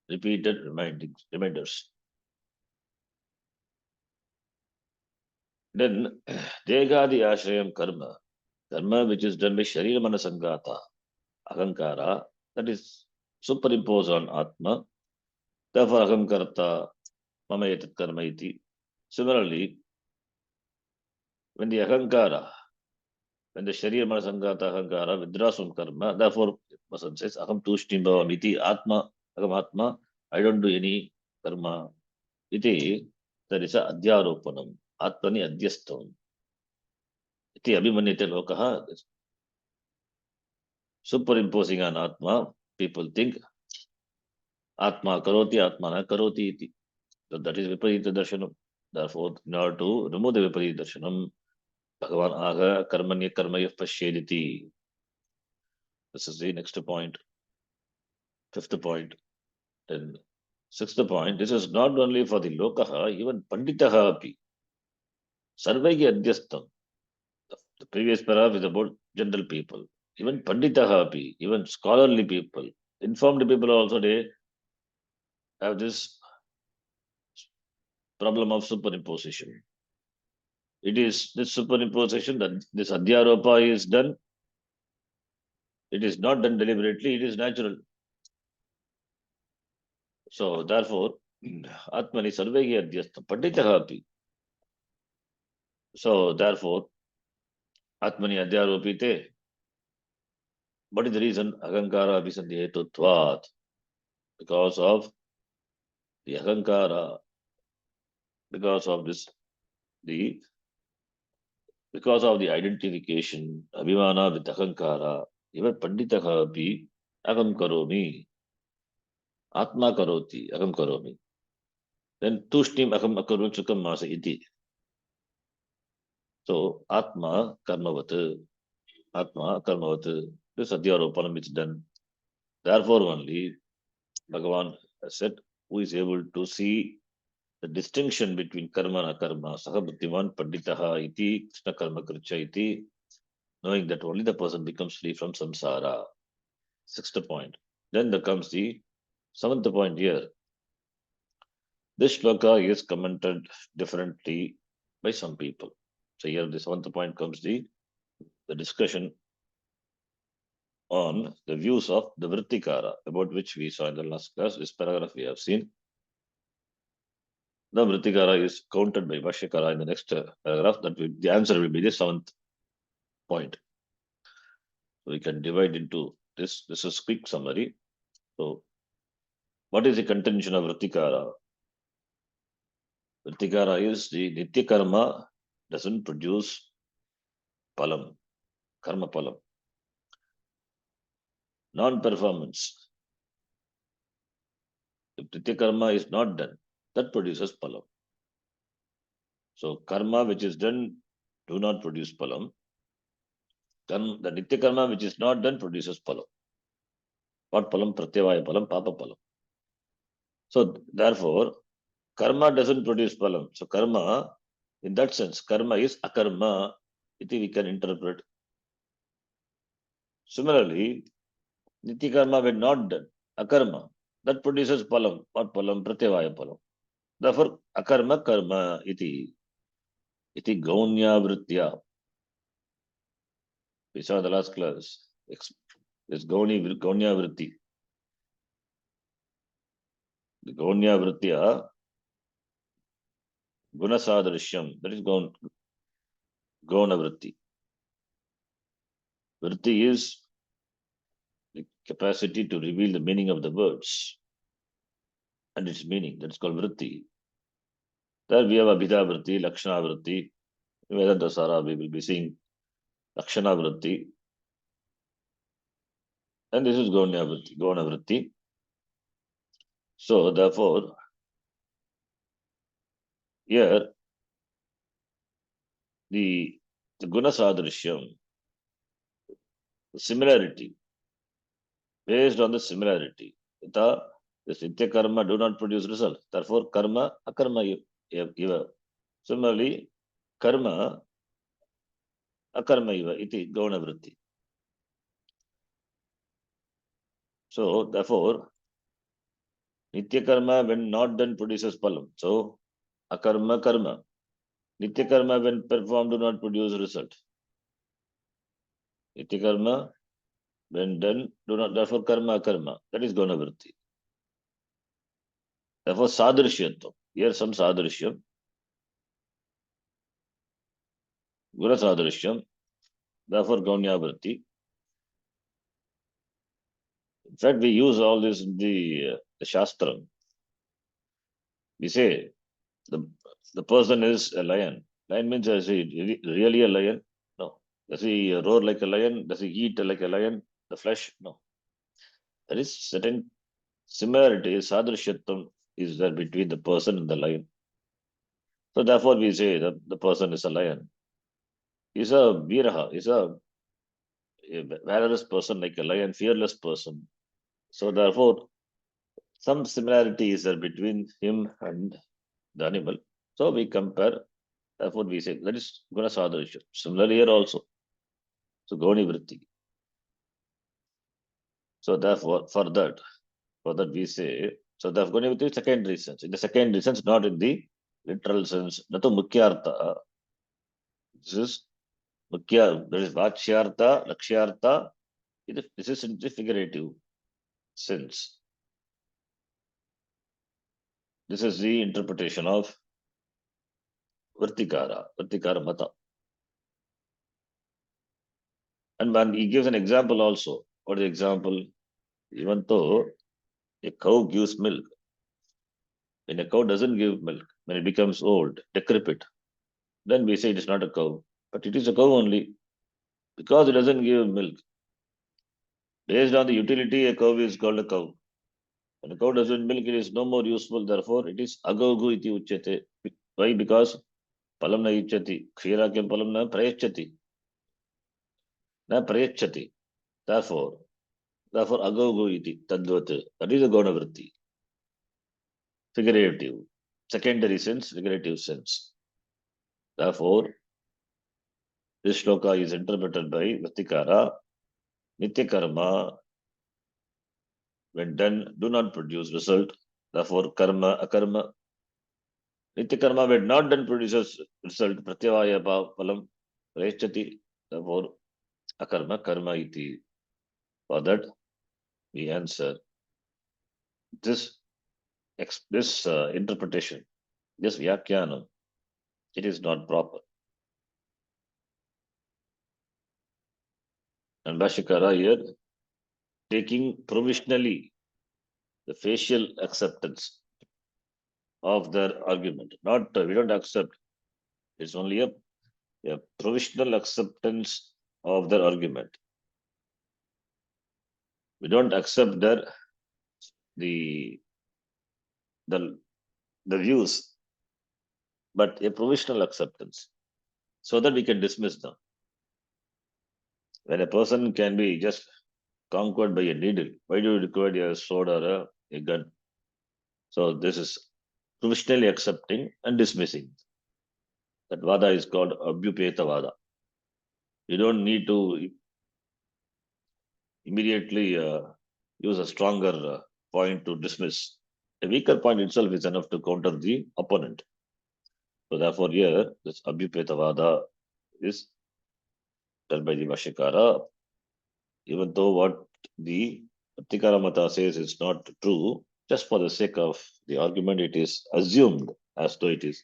repeated reminders. Then, Degadi Ashrayam Karma, which is done by Sharira Manasangata, Ahankara, that is superimposed on Atma. Therefore, Aham Karta, Mama Etat Karma iti. Similarly, when the ahankara, when the Sharira Manasangata Ahankara withdraws from karma, therefore, person says, Aham Tushtim Bhavamiti Atma, Aham Atma, I don't do any karma. Iti, there is a Adhyaropanam, Atmani Adhyastam. Iti Abhimanyate Lokaha, superimposing on Atma, people think Atma Karoti, Atma na Karoti iti. So that is Viparita Darshanam. Therefore, in order to remove the Viparita Darshanam, Bhagavan Aga Karmanya Karmaya Pashyediti. This is the next point. Fifth point. Then sixth point. This is not only for the Lokaha, even Panditaha api. Sarvagi Adhyastam. The previous paragraph is about general people. Even Panditaha api, even scholarly people, informed people also, they have this problem of superimposition. It is this superimposition that this Adhyaropa is done. It is not done deliberately, it is natural. So therefore, Atmani Sarvegi Adhyastam Panditaha api. So therefore, Atmani Adhyaropite. What is the reason? Ahankara Abhisandhi Hetutvat. Because of the Ahankara, because of this, because of the identification, Abhimana with Ahankara, even Panditaha api, Aham Karomi, Atma Karoti, Aham Karomi. Then Tushtim Aham Akaru Chukam Masa iti. So Atma Karmavat, Atma Karmavat, this Adhyaropanam is done. Therefore only Bhagavan has said, who is able to see the distinction between karma and akarma, saha bhaktiman panditaha iti, krishna karma kricha iti, knowing that only the person becomes free from samsara. Sixth point. Then there comes the seventh point here. This shloka is commented differently by some people. So here the seventh point comes the discussion on the views of the Vrittikara, about which we saw in the last class. This paragraph we have seen. The Vrittikara is counted by Vashyakara in the next paragraph. The answer will be the seventh point. So we can divide into this. This is quick summary. So what is the contention of Vrittikara? Vrittikara is the Nitya Karma doesn't produce palam, karma palam. Non-performance. If Nitya Karma is not done, that produces palam. So karma which is done do not produce palam. The Nitya Karma which is not done produces palam. What palam? Pratyavaya palam, papa palam. So therefore, karma doesn't produce palam. So karma, in that sense, karma is akarma. Iti we can interpret. Similarly, nitya karma when not done, akarma, that produces palam. What palam? Pratyavaya palam. Therefore, akarma karma iti. Iti gaunya vritya. We saw in the last class. This gaunya vritti. The gaunya vritya, guna sadrishyam. That is gauna vritti. Vritti is the capacity to reveal the meaning of the words and its meaning. That's called vritti. There we have Abhida vritti, Lakshana vritti. Vedanta Sara, we will be seeing Lakshana vritti. And this is Gauna vritti. So therefore, here the Guna Sadrishyam, the similarity, based on the similarity. This Nitya Karma do not produce result. Therefore, Karma, Akarma Iva. Similarly, Karma, Akarma Iva, iti Gauna vritti. So therefore, Nitya Karma when not done produces palam. So, Akarma Karma. Nitya Karma when performed do not produce result. Nitya Karma when done do not, therefore Karma Karma. That is Guna vritti. Therefore Sadrishyatvam. Here some Sadrishyam. Guna Sadrishyam, therefore Gaunyavrti. In fact, we use all this in the Shastra. We say the person is a lion. Lion means, is he really a lion? No. Does he roar like a lion? Does he eat like a lion? The flesh? No. There is certain similarity, sadrishyatvam is there between the person and the lion. So therefore we say that the person is a lion. He's a viraha, he's a valorous person like a lion, fearless person. So therefore, some similarity is there between him and the animal. So we compare, therefore we say that is guna sadrishyam. Similarly here also. So Gauni Vritti. So therefore, for that we say, so therefore Gauni Vritti is secondary sense. In the secondary sense, not in the literal sense. Natu Mukyartha. This is Mukya, there is Vachyartha, Lakshyartha. This is in the figurative sense. This is the interpretation of Vartikara Mata. And when he gives an example also. What is the example? Even though a cow gives milk, when a cow doesn't give milk, when it becomes old, decrepit, then we say it is not a cow. But it is a cow only because it doesn't give milk. Based on the utility, a cow is called a cow. When a cow doesn't milk, it is no more useful. Therefore, it is agaugu iti uchyate. Why? Because palam na ichati. Kshirakyam palam na prayachati. Na prayachati. Therefore, agaugu iti tadvat. That is a gonavritti. Figurative. Secondary sense, figurative sense. Therefore, this shloka is interpreted by Vatikara. Nitya karma, when done, do not produce result. Therefore, karma, akarma. Nitya karma, when not done, produces result. Pratyavaya palam, prayachati. Therefore, akarma, karma iti. For that, we answer this interpretation, this vyakyanam, it is not proper. And Bhashikara here, taking provisionally the facial acceptance of their argument. Not, we don't accept. It's only a provisional acceptance of their argument. We don't accept the views, but a provisional acceptance, so that we can dismiss them. When a person can be just conquered by a needle, why do you require a sword or a gun? So this is provisionally accepting and dismissing. That vada is called abhyupeta vada. You don't need to immediately use a stronger point to dismiss. A weaker point itself is enough to counter the opponent. So therefore here, this abhyupeta vada is done by the Vashikara. Even though what the Pratikara Mata says is not true, just for the sake of the argument, it is assumed as though it is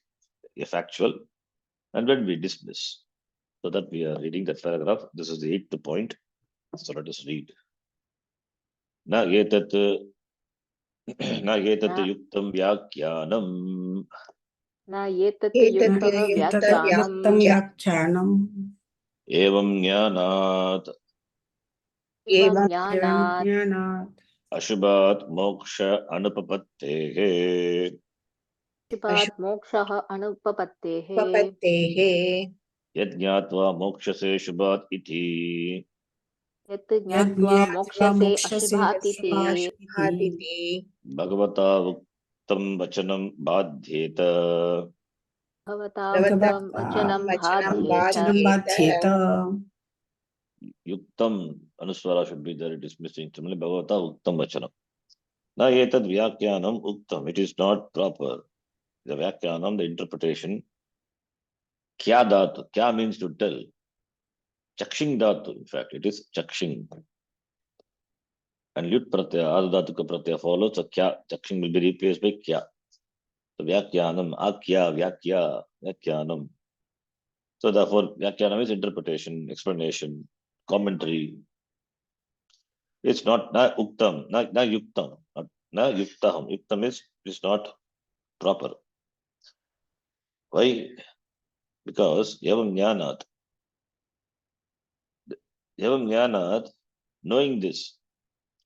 a factual, and when we dismiss. So that we are reading that paragraph. This is the 8th point. So let us read. Na etat yuktam vyakyanam न एतत् युक्तः व्याख्यानम् युक्तं व्याख्यानम् evam jnanat एवं एवं ज्ञानात् ज्ञानात् ashubhat moksha anupapattehe शुभात् मोक्षः अनुपपत्तेः पपत्तेः yad jnatva mokshase shubhat iti यत् ज्ञात्वा यज्ञात्वा मोक्षसे मोक्षसे अशुभात् इति शुभाशिति bhagavata uktam vachanam badhyet भवता भगवता उक्तं वचनं वचनं बाध्येत बाध्येत yuktam anuswara should be there, it is missing. Similarly, bhagavata uktam vachanam. Na etad vyakyanam uktam. It is not proper. The vyakyanam, the interpretation. Kya dhatu. Kya means to tell. Chakshing dhatu. In fact, it is chakshing. And lyut pratyaya, adhatuka pratyaya follows. So kya, chakshing will be replaced by kya. So vyakyanam, akya, vyakya, vyakyanam. So therefore, Vyakyanam is interpretation, explanation, commentary. It's not na uktam, na yuktam, na yuktaham. Yuktam is not proper. Why? Because evam jnanat. Evam jnanat, knowing this,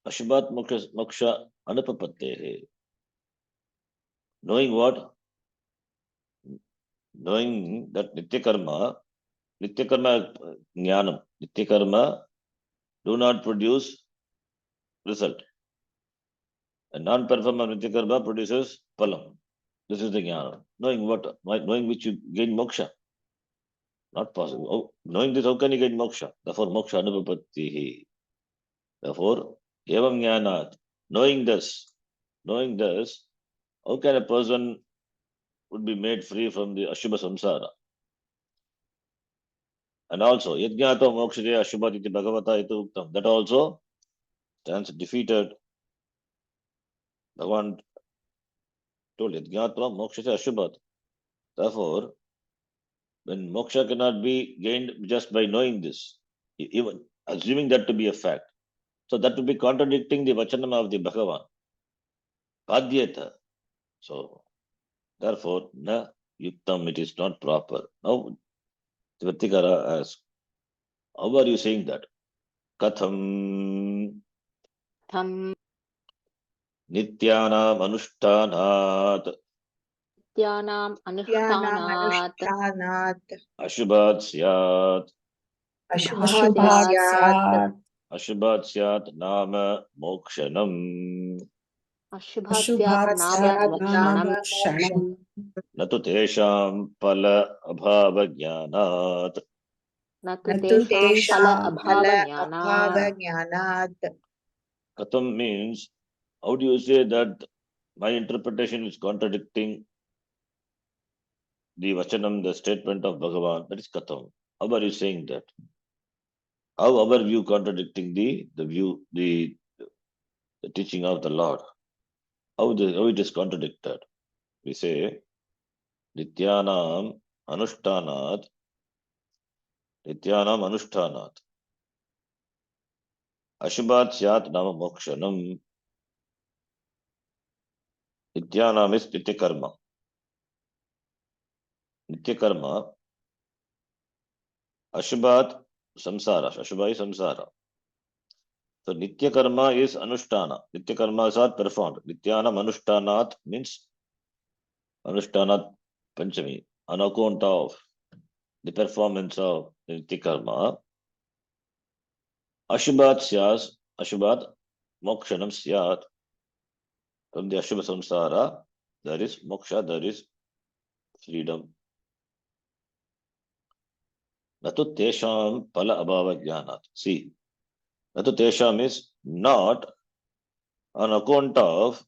ashubhat moksha anupapattehe. Knowing what? Knowing that nitya karma jnanam, nitya karma do not produce result. A non-performance nitya karma produces phalam. This is the jnana. Knowing what? Knowing which you gain moksha. Not possible. Oh, knowing this, how can you gain moksha? Therefore, moksha anupapattihi. Therefore, evam jnanat. Knowing this, how can a person would be made free from the ashubha samsara? And also, yajñato mokshite ashubhat iti bhagavata iti uktam. That also stands defeated. Bhagavan told yajñato mokshite ashubhat. Therefore, when moksha cannot be gained just by knowing this, even assuming that to be a fact, so that would be contradicting the vachanam of the Bhagavan. Padyeta. So, therefore, na yuktam, it is not proper. Now, Tvartikara asks, how are you saying that? Katham Tham nityanam anushtanat Nityanam Anushtanat Anushtanat ashubhat syat Ashubhat Ashubhat Syat ashubhat syat nama mokshanam Ashubhat Syat Ashubhat Nama Syat Mokshanam Nama Mokshanam natu tesham pala abhava jnanat. Natu Natu Tesham Phala Tesham Abhava Phala Jnana. Abhava Jnanat. Katham means, how do you say that my interpretation is contradicting the vachanam, the statement of Bhagavan? That is Katham. How are you saying that? How our view contradicting the view, the teaching of the Lord? How it is contradicted? We say, Nityanam Anushtanat, Nityanam Anushtanat, Ashubhat Syat Nama Mokshanam. Nityanam is Nitya Karma. Nitya Karma, Ashubhat Samsara. Ashubha is Samsara. So Nitya Karma is Anushtana. Nitya Karmas are performed. Nityanam Anushtanat means Anushtanat Panchami. On account of the performance of Nitya Karma, Ashubhat Syas, Ashubhat Mokshanam Syat. From the Ashubha Samsara, there is moksha, there is freedom. Natu Tesham Pala Abhava Jnanat. See, Natu Tesham is not on account of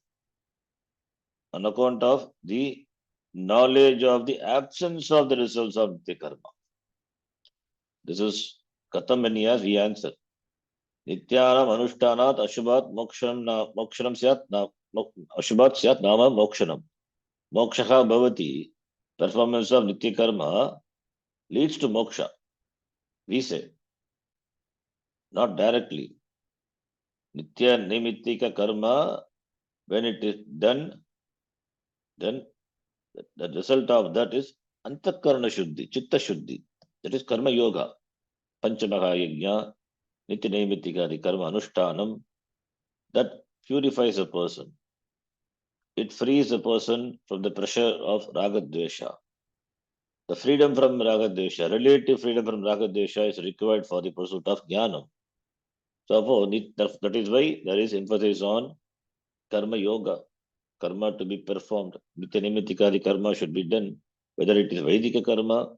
the knowledge of the absence of the results of the karma. This is Katham when he answered. Nityanam Anushtanat Ashubhat Mokshanam Syat Ashubhat Syat Nama Mokshanam. Mokshaha Bhavati. Performance of Nitya Karma leads to moksha. We say, not directly. Nitya Nimittika Karma, when it is done, then the result of that is Antakarna Shuddhi, Chitta Shuddhi. That is Karma Yoga. Panchamaha Yajna, Nitya Naimittika, the Karma Anushtanam, that purifies a person. It frees a person from the pressure of Raga Dvesha. The freedom from Raga Dvesha, relative freedom from Raga Dvesha is required for the pursuit of Jnanam. So that is why there is emphasis on Karma Yoga, Karma to be performed. Nitya Naimittika, the Karma should be done, whether it is Vaidika Karma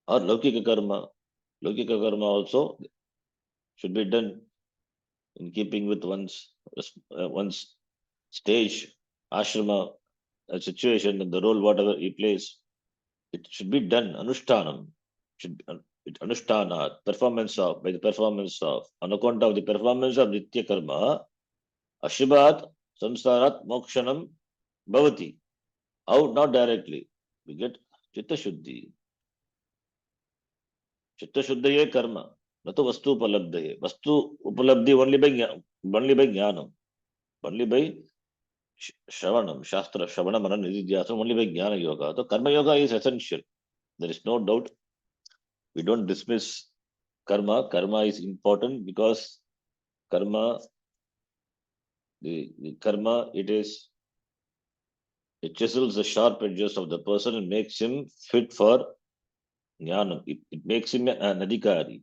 or Laukika Karma. Laukika Karma also should be done in keeping with one's stage, ashrama, situation, and the role, whatever he plays. It should be done. Anushtanam should be Anushtana, by the performance of, on account of the performance of Nitya Karma, Ashubhat Samsarat Mokshanam Bhavati. How? Not directly. We get Chitta Shuddhi. Chitta Shuddhaye karma. Natu Vastu Upalabdhaye. Vastu Upalabdhi only by Jnanam. Only by Shravanam, Shastra, Shravana, Mana, Nididhyasam, only by Jnana Yoga. So Karma Yoga is essential. There is no doubt. We don't dismiss karma. Karma is important because karma, the karma, it chisels the sharp edges of the person and makes him fit for jnanam. It makes him an adhikari.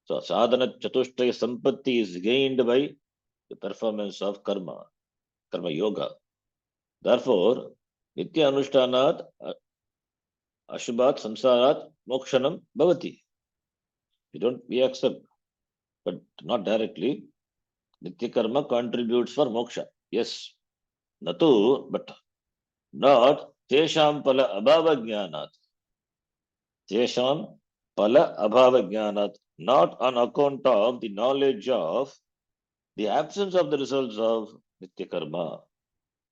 So sadhana chatushtaya sampatti is gained by the performance of karma yoga. Therefore, nitya anushthanat ashubhat samsarat mokshanam bhavati. We accept, but not directly. Nitya karma contributes for moksha. Yes, natu, but not tesham pala abhava jnanat. Tesham pala abhava jnanat. Not on account of the knowledge of the absence of the results of nitya karma.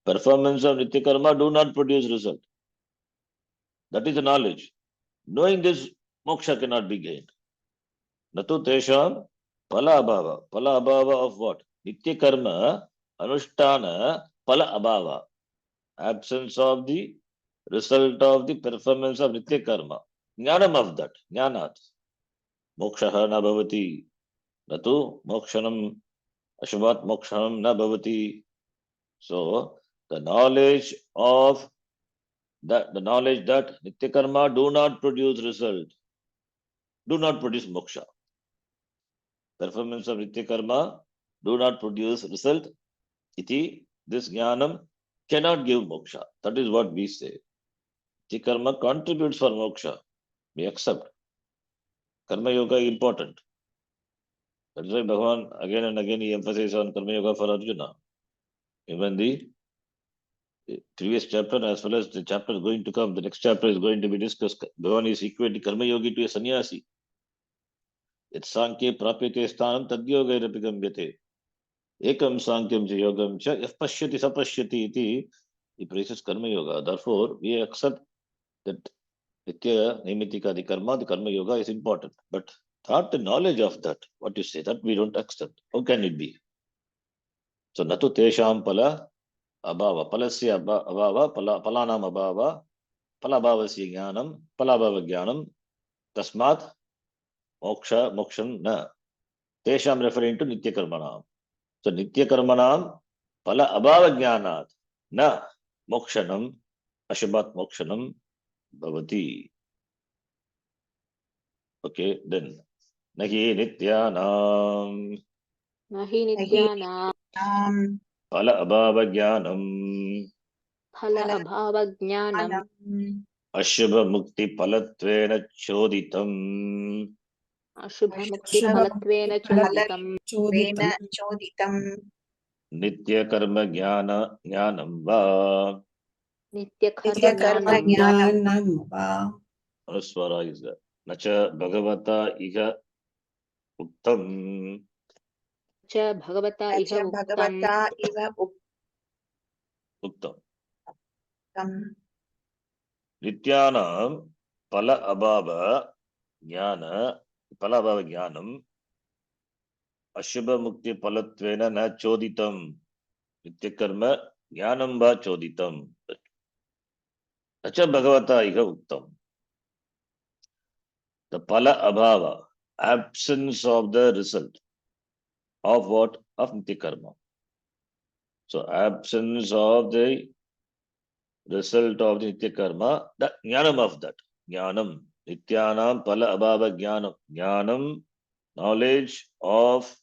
Performance of nitya karma do not produce result. That is the knowledge. Knowing this, moksha cannot be gained. Natu tesham pala abhava. Pala abhava of what? Nitya karma anushtana pala abhava. Absence of the result of the performance of nitya karma. Jnanam of that. Jnanat. Mokshaha na bhavati. Natu mokshanam ashvat mokshanam na bhavati. So the knowledge that nitya karma do not produce result, do not produce moksha. Performance of nitya karma do not produce result. Iti, this jnanam cannot give moksha. That is what we say. Nitya karma contributes for moksha. We accept. Karma yoga is important. That is why Bhagavan again and again he emphasizes on karma yoga for Arjuna. Even the previous chapter as well as the chapter going to come, the next chapter is going to be discussed. Bhagavan is equating karma yogi to a sannyasi. Yat sankye prapyate sthanam tadyogairapi gamyate. Ekam sankyam cha yogam cha yah pashyati sapashyati iti. He praises karma yoga. Therefore, we accept that nitya nimitika, the karma yoga is important. But not the knowledge of that, what you say, that we don't accept. How can it be? So, natu tesham pala abhava. Palasya abhava, palanam abhava, palabhavasya jnanam, palabhava jnanam, tasmat moksham na. Tesham referring to nitya karmanam. So nitya karmanam pala abhava jnanat na mokshanam ashubhat mokshanam bhavati. Okay, then nahi nityanam Nahi Nahi nityana nam pala abhava jnanam phala abhava jnanam anam ashubha mukti palatvena choditam ashubha mukti ashubha phalattvena choditam palattvena choditam nitya karma jnanam va. nitya nitya karma karma jnanam jnanam va Anuswara is there. Nacha bhagavata iha uttam cha bhagavata iha च uktam भगवता इव uttam. उक्तम् Nityanam pala abhava jnanam ashubha mukti palatvena na choditam. Nitya karma jnanam va choditam. Nacha bhagavata iha uttam. The pala abhava, absence of the result of what? Of nitya karma. So absence of the result of the nitya karma, the jnanam of that. Jnanam. Nityanam pala abhava jnanam. Jnanam, knowledge of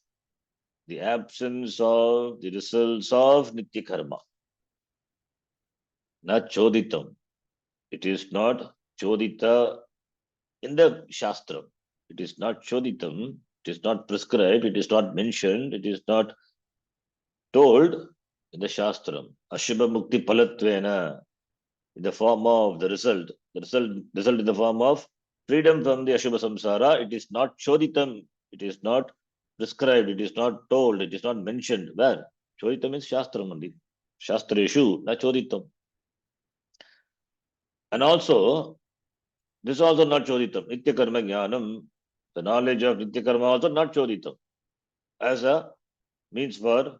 the absence of the results of nitya karma. Not choditam. It is not chodita in the shastra. It is not choditam. It is not prescribed. It is not mentioned. It is not told in the shastram. Ashubha mukti palatvena, in the form of the result. The result in the form of freedom from the Ashubha samsara. It is not choditam. It is not prescribed. It is not told. It is not mentioned. Where? Choditam is shastram only. Shastreshu, na choditam. And also, This is also not choditam. Nitya karma jnanam, the knowledge of nitya karma also not choditam. As a means for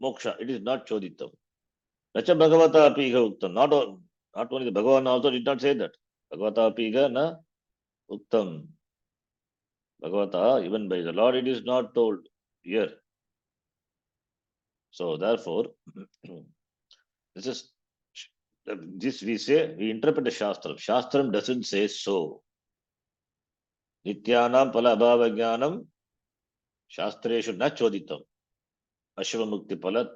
moksha, it is not choditam. Nacha Bhagavata api iha uktam. Not only the Bhagavan also did not say that. Bhagavata api iha na uktam. Bhagavata, even by the Lord, it is not told here. So therefore, this is this we say, we interpret the Shastram. Shastram doesn't say so. Nityanam pala abhava jnanam shastreshu na choditam. Ashva mukti pala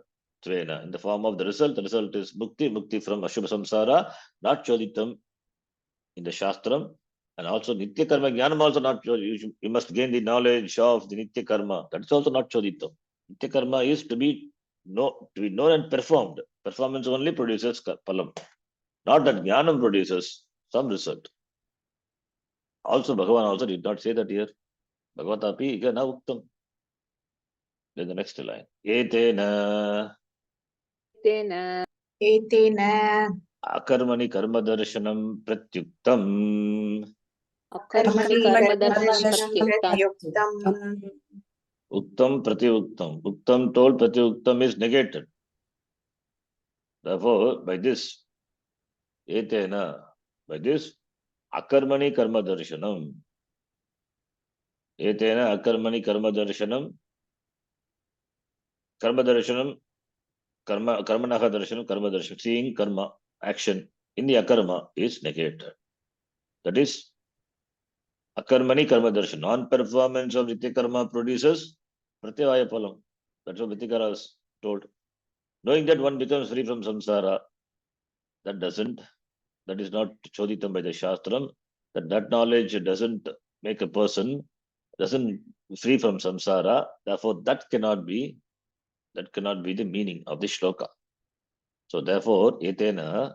tvena. In the form of the result is mukti from Ashva samsara, not choditam in the Shastram. And also Nitya Karma Jnanam also not choditam. You must gain the knowledge of the Nitya Karma. That's also not choditam. Nitya Karma is to be known and performed. Performance only produces palam. Not that Jnanam produces some result. Also Bhagavan also did not say that here. Bhagavatapi iga na uktam. Then the next line. Etena तेन एतेन akarmani karma darshanam pratyuktam. अकर्मणि कर्मदर्शनं प्रत्युक्तं प्रत्युक्तम् Uktam pratyuktam. Uktam told, pratyuktam is negated. Therefore, by this, etena, by this, akarmani karma darshanam. Etena akarmani karma darshanam. Karma darshanam, karmanaha darshanam, karma darshanam. Seeing karma, action in the akarma is negated. That is, akarmani karma darshanam. Non-performance of nitya karma produces pratyavaya palam. That's what Vitikara is told. Knowing that one becomes free from samsara, that is not choditam by the Shastram. That knowledge doesn't make a person, doesn't free from samsara. Therefore, that cannot be the meaning of the shloka. So therefore, etena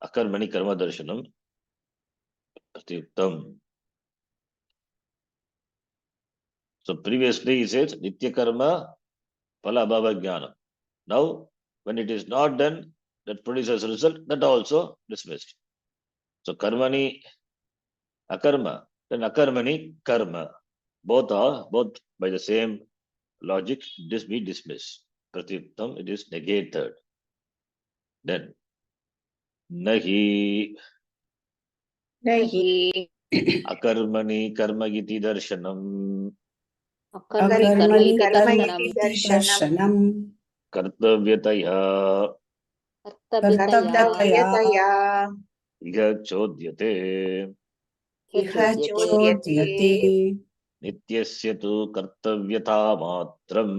akarmani karma darshanam pratyuktam. So previously he says nitya karma phala abhava jnana. Now, when it is not done, that produces a result, that also dismissed. So karmani akarma, then akarmani karma. Both by the same logic, this be dismissed. Pratyuktam, it is negated. Then nahi नहि akarmani karma iti darshanam अकर्मणि कर्म कर्मणि इति कर्म दर्शनं इति दर्शनम् kartavyataya कर्तव्यतया कर्तव्यतया iha chodyate इह चोद्यते चोद्यते nityasya tu kartavyata matram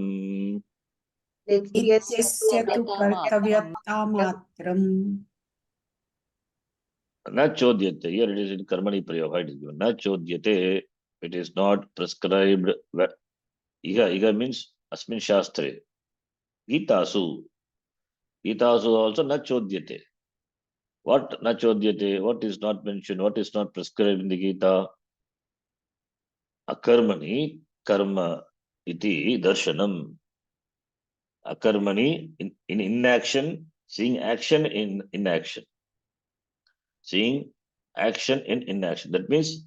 नित्यस्य तु कर्तव्यतामात्रम् कर्तव्यतामात्रम् na chodyate. Here it is in karmani prayoga. It is given na chodyate. It is not prescribed. Iha means asmin shastre. Gitasu also na chodyate. What na chodyate? What is not mentioned? What is not prescribed in the Gita? Akarmani karma iti darshanam. Akarmani in inaction, seeing action in inaction. Seeing action in inaction. That means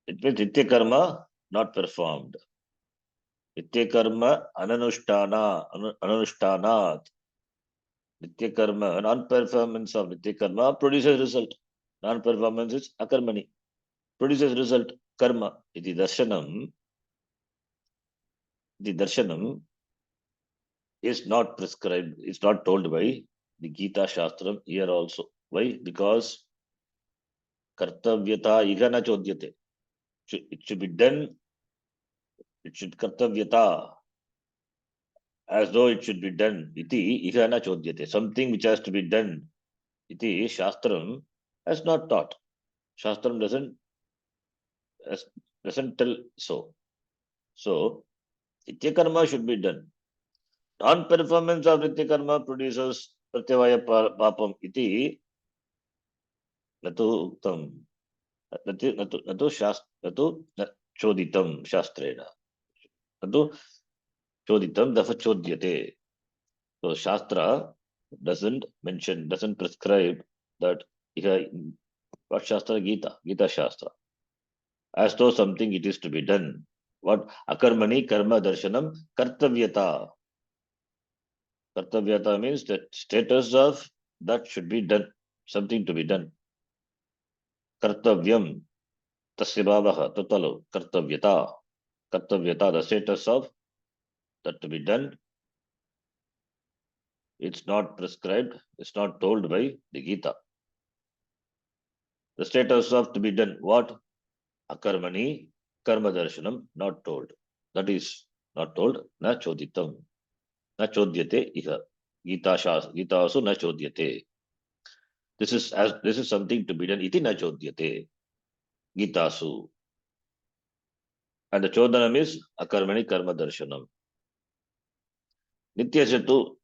nitya karma not performed. Nitya karma ananushthanat. Nitya karma, non-performance of nitya karma produces result. Non-performance is akarmani. Produces result, karma. Iti darshanam. The darshanam is not prescribed, it's not told by the Gita Shastram here also. Why? Because kartavyata iha na chodyate. It should be done, it should kartavyata, as though it should be done. Iti iha na chodyate. Something which has to be done. Iti Shastram has not taught. Shastram doesn't tell so. So, nitya karma should be done. Non-performance of nitya karma produces pratyavaya papam. Iti natu uktam. Natu choditam shastrena. Natu choditam dafa chodyate. So Shastra doesn't mention, doesn't prescribe that what Shastra? Gita Shastra. As though something it is to be done. What? Akarmani karma darshanam kartavyata. Kartavyata means that status of that should be done, something to be done. Kartavyam, tasya bhavaha, tatalo, kartavyata. Kartavyata, the status of that to be done. It's not prescribed, it's not told by the Gita. The status of to be done, what? Akarmani, karma darshanam, not told. That is not told, na choditam. Na chodyate iha. Gita also na chodyate. This is something to be done. Iti na chodyate. Gitasu. And the chodhanam is akarmani karma darshanam. Nityasya tu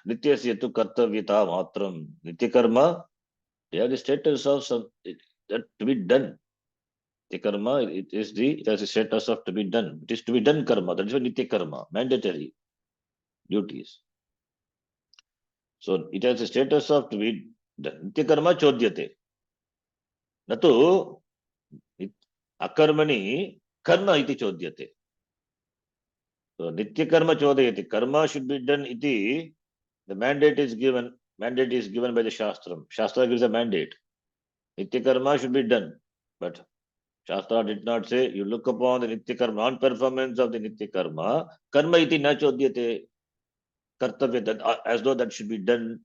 nityasya tu kartavyata matram. Nitya karma, they have the status of that to be done. Nitya karma, it has a status of to be done. It is to be done karma. That is why nitya karma, mandatory duties. So it has a status of to be done. Nitya karma chodyate. Natu akarmani karma iti chodyate. So nitya karma chodayati. Karma should be done iti. The mandate is given. Mandate is given by the Shastram. Shastra gives a mandate. Nitya karma should be done. But Shastra did not say you look upon the nitya karma, non-performance of the nitya karma. Karma iti na chodyate. Kartavya, as though that should be done.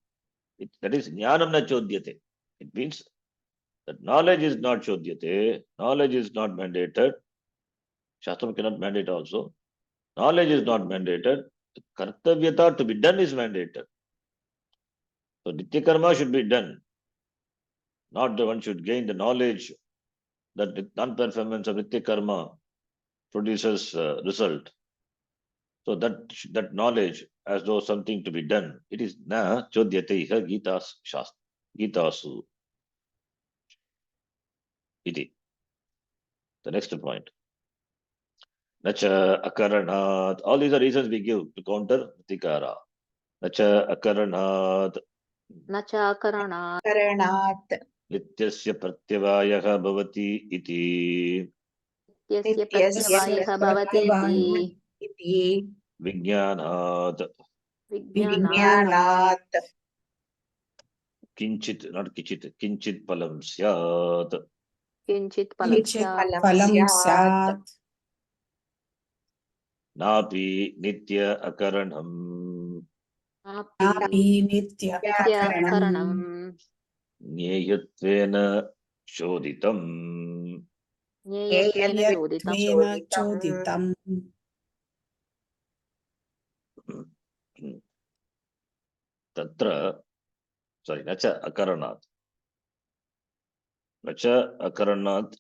That is jnanam na chodyate. It means that knowledge is not chodyate. Knowledge is not mandated. Shastram cannot mandate also. Knowledge is not mandated. Kartavyata to be done is mandated. So nitya karma should be done. Not the one should gain the knowledge that the non-performance of nitya karma produces result. So that knowledge, as though something to be done, it is na chodyate iha Gita's shastra, Gitasu. Iti. The next point. Nacha akaranat. All these are reasons we give to counter Tikara. Nacha akaranat. न चाकरणात् करणात् नित्यस्य प्रत्यवायः भवति इति यस्य नित्यस्य प्रत्यवायः भवति इति इति विज्ञानात् विज्ञानात् विज्ञानात् किञ्चित् not किञ्चित् किञ्चित् फलं स्यात् किञ्चित् फलं किञ्चित् स्यात् फलं स्यात् नापि नित्य अकरणम् नापि नित्यकरणम् नित्याकरणम् ज्ञेयत्वेन शोधितम् ज्ञेयत्वेन चोदितम् येयत्वेन चोदितम् तत्र न च अकरणात् न च अकरणात्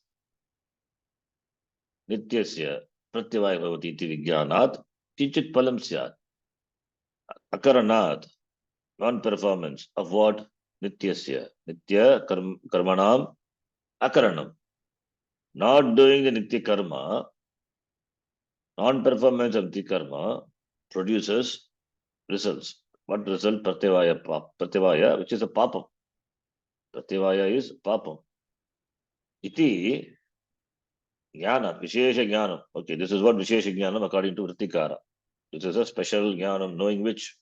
नित्यस्य प्रत्यवायः भवति इति विज्ञानात् किञ्चित् फलं स्यात् अकरणात् non-performance of what? Nityasya. Nitya karmanam akaranam. Not doing the nitya karma, non-performance of nitya karma produces results. What result? Pratyavaya, which is a papam. Pratyavaya is papam. Iti jnana, vishesha jnanam. Okay, this is what vishesha jnanam according to Vritikara. This is a special jnanam, knowing which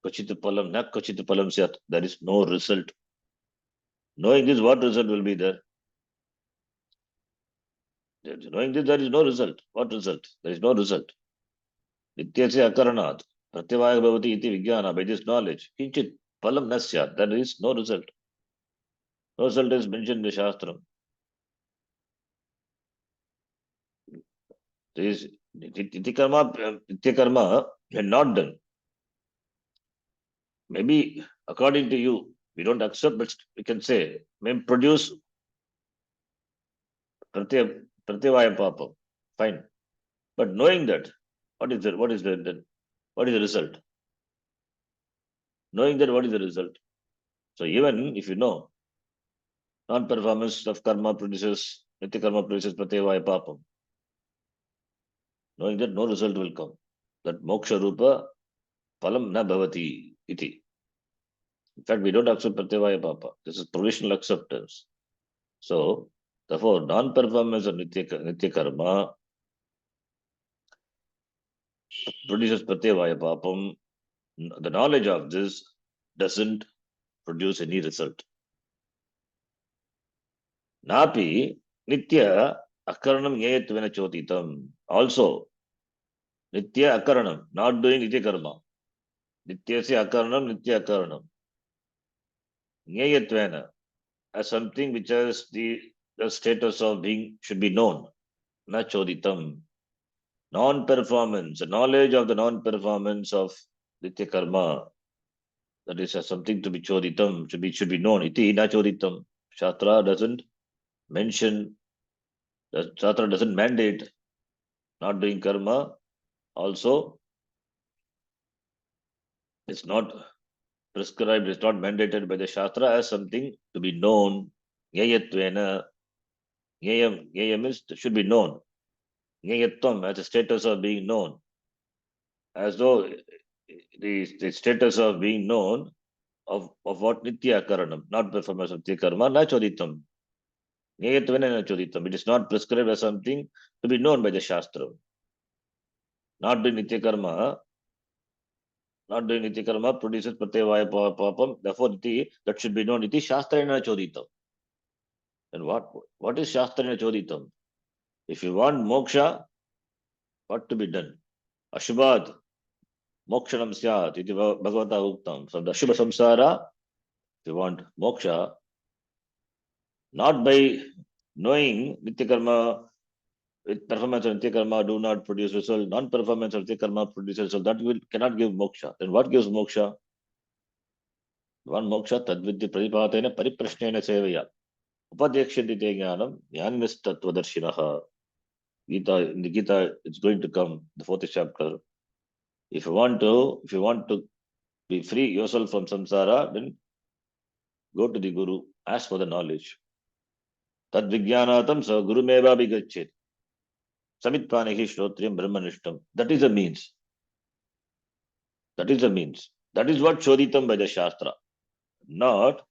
Kachit palam, na kachit palam syat. There is no result. Knowing this, what result will be there? Knowing this, there is no result. What result? There is no result. Nityasya akaranat. Pratyavaya bhavati iti vijnana. By this knowledge, kinchit palam na syat. There is no result. No result is mentioned in the Shastram. There is nitya karma had not done. Maybe according to you, we don't accept, but we can say, may produce pratyavaya papam. Fine. But knowing that, what is the result? Knowing that, what is the result? So even if you know, non-performance of karma produces, nitya karma produces pratyavaya papam. Knowing that no result will come. That moksha rupa phalam na bhavati iti. In fact, we don't accept Pratyavaya Papa. This is provisional acceptance. So, therefore, non-performance of Nitya Karma produces Pratyavaya Papam. The knowledge of this doesn't produce any result. Napi Nitya Akaranam Nyayatvena Chotitam. Also, Nitya Akaranam, not doing Nitya Karma. Nityasya Akaranam, Nitya Akaranam. Nyayatvena, as something which has the status of being, should be known. Na Choditam. Non-performance, the knowledge of the non-performance of Nitya Karma, that is something to be Choditam, should be known. Iti na Choditam. Shastra doesn't mention, the Shastra doesn't mandate not doing karma. Also, it's not prescribed, it's not mandated by the Shastra as something to be known. Nyayatvena. Nyayam is, should be known. Nyayatvam as a status of being known. As though the status of being known of what Nitya Karanam, not performance of Nitya Karma, na Choditam. Nyayatvena na Choditam. It is not prescribed as something to be known by the Shastra. Not doing Nitya Karma, produces Pratyavaya Papam. Therefore, that should be known. Iti Shastrena Choditam. And what is Shastrena Choditam? If you want moksha, what to be done? Ashubhat, mokshanam syat, iti Bhagavata Uktam. From the Ashubha Samsara, if you want moksha, not by knowing Nitya Karma, with performance of Nitya Karma do not produce result, non-performance of Nitya Karma produces result, that cannot give moksha. Then what gives moksha? One moksha, tadvidya pradipatena pariprashnena sevaya. Upadekshati te jnanam, jnanistattvadarshinaha. Gita, in the Gita, it's going to come, the 4th chapter. If you want to be free yourself from samsara, then go to the Guru, ask for the knowledge. Tad vijnanatam sa guru meva bigachet. Samitpanehi shrotriyam brahmanishtam. That is the means. That is what Choditam by the Shastra. Not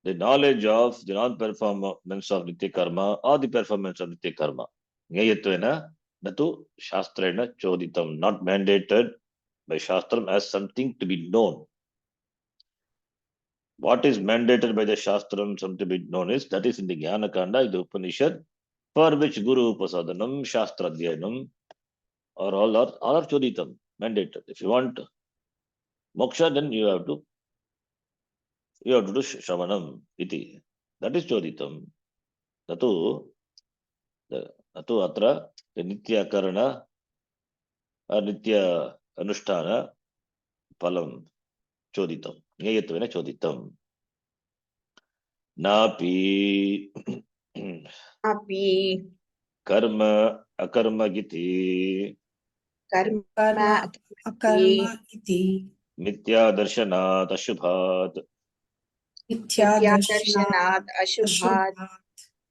the knowledge of the non-performance of Nitya Karma or the performance of Nitya Karma. Nyayatvena natu Shastrena Choditam. Not mandated by Shastram as something to be known. What is mandated by the Shastram, something to be known is, that is in the Jnana Kanda, in the Upanishad, for which Guru Upasadanam, Shastra Dhyanam, or all are Choditam, mandated. If you want moksha, then you have to do Shravanam, iti. That is Choditam. Natu atra, the Nitya Karana, or Nitya Anushtana, Palam, Choditam. Nyayatvena Choditam. Napi Api karma akarma giti karma akarma iti mitya darshanat ashubhat mithya Darshanath darshanath Ashubhat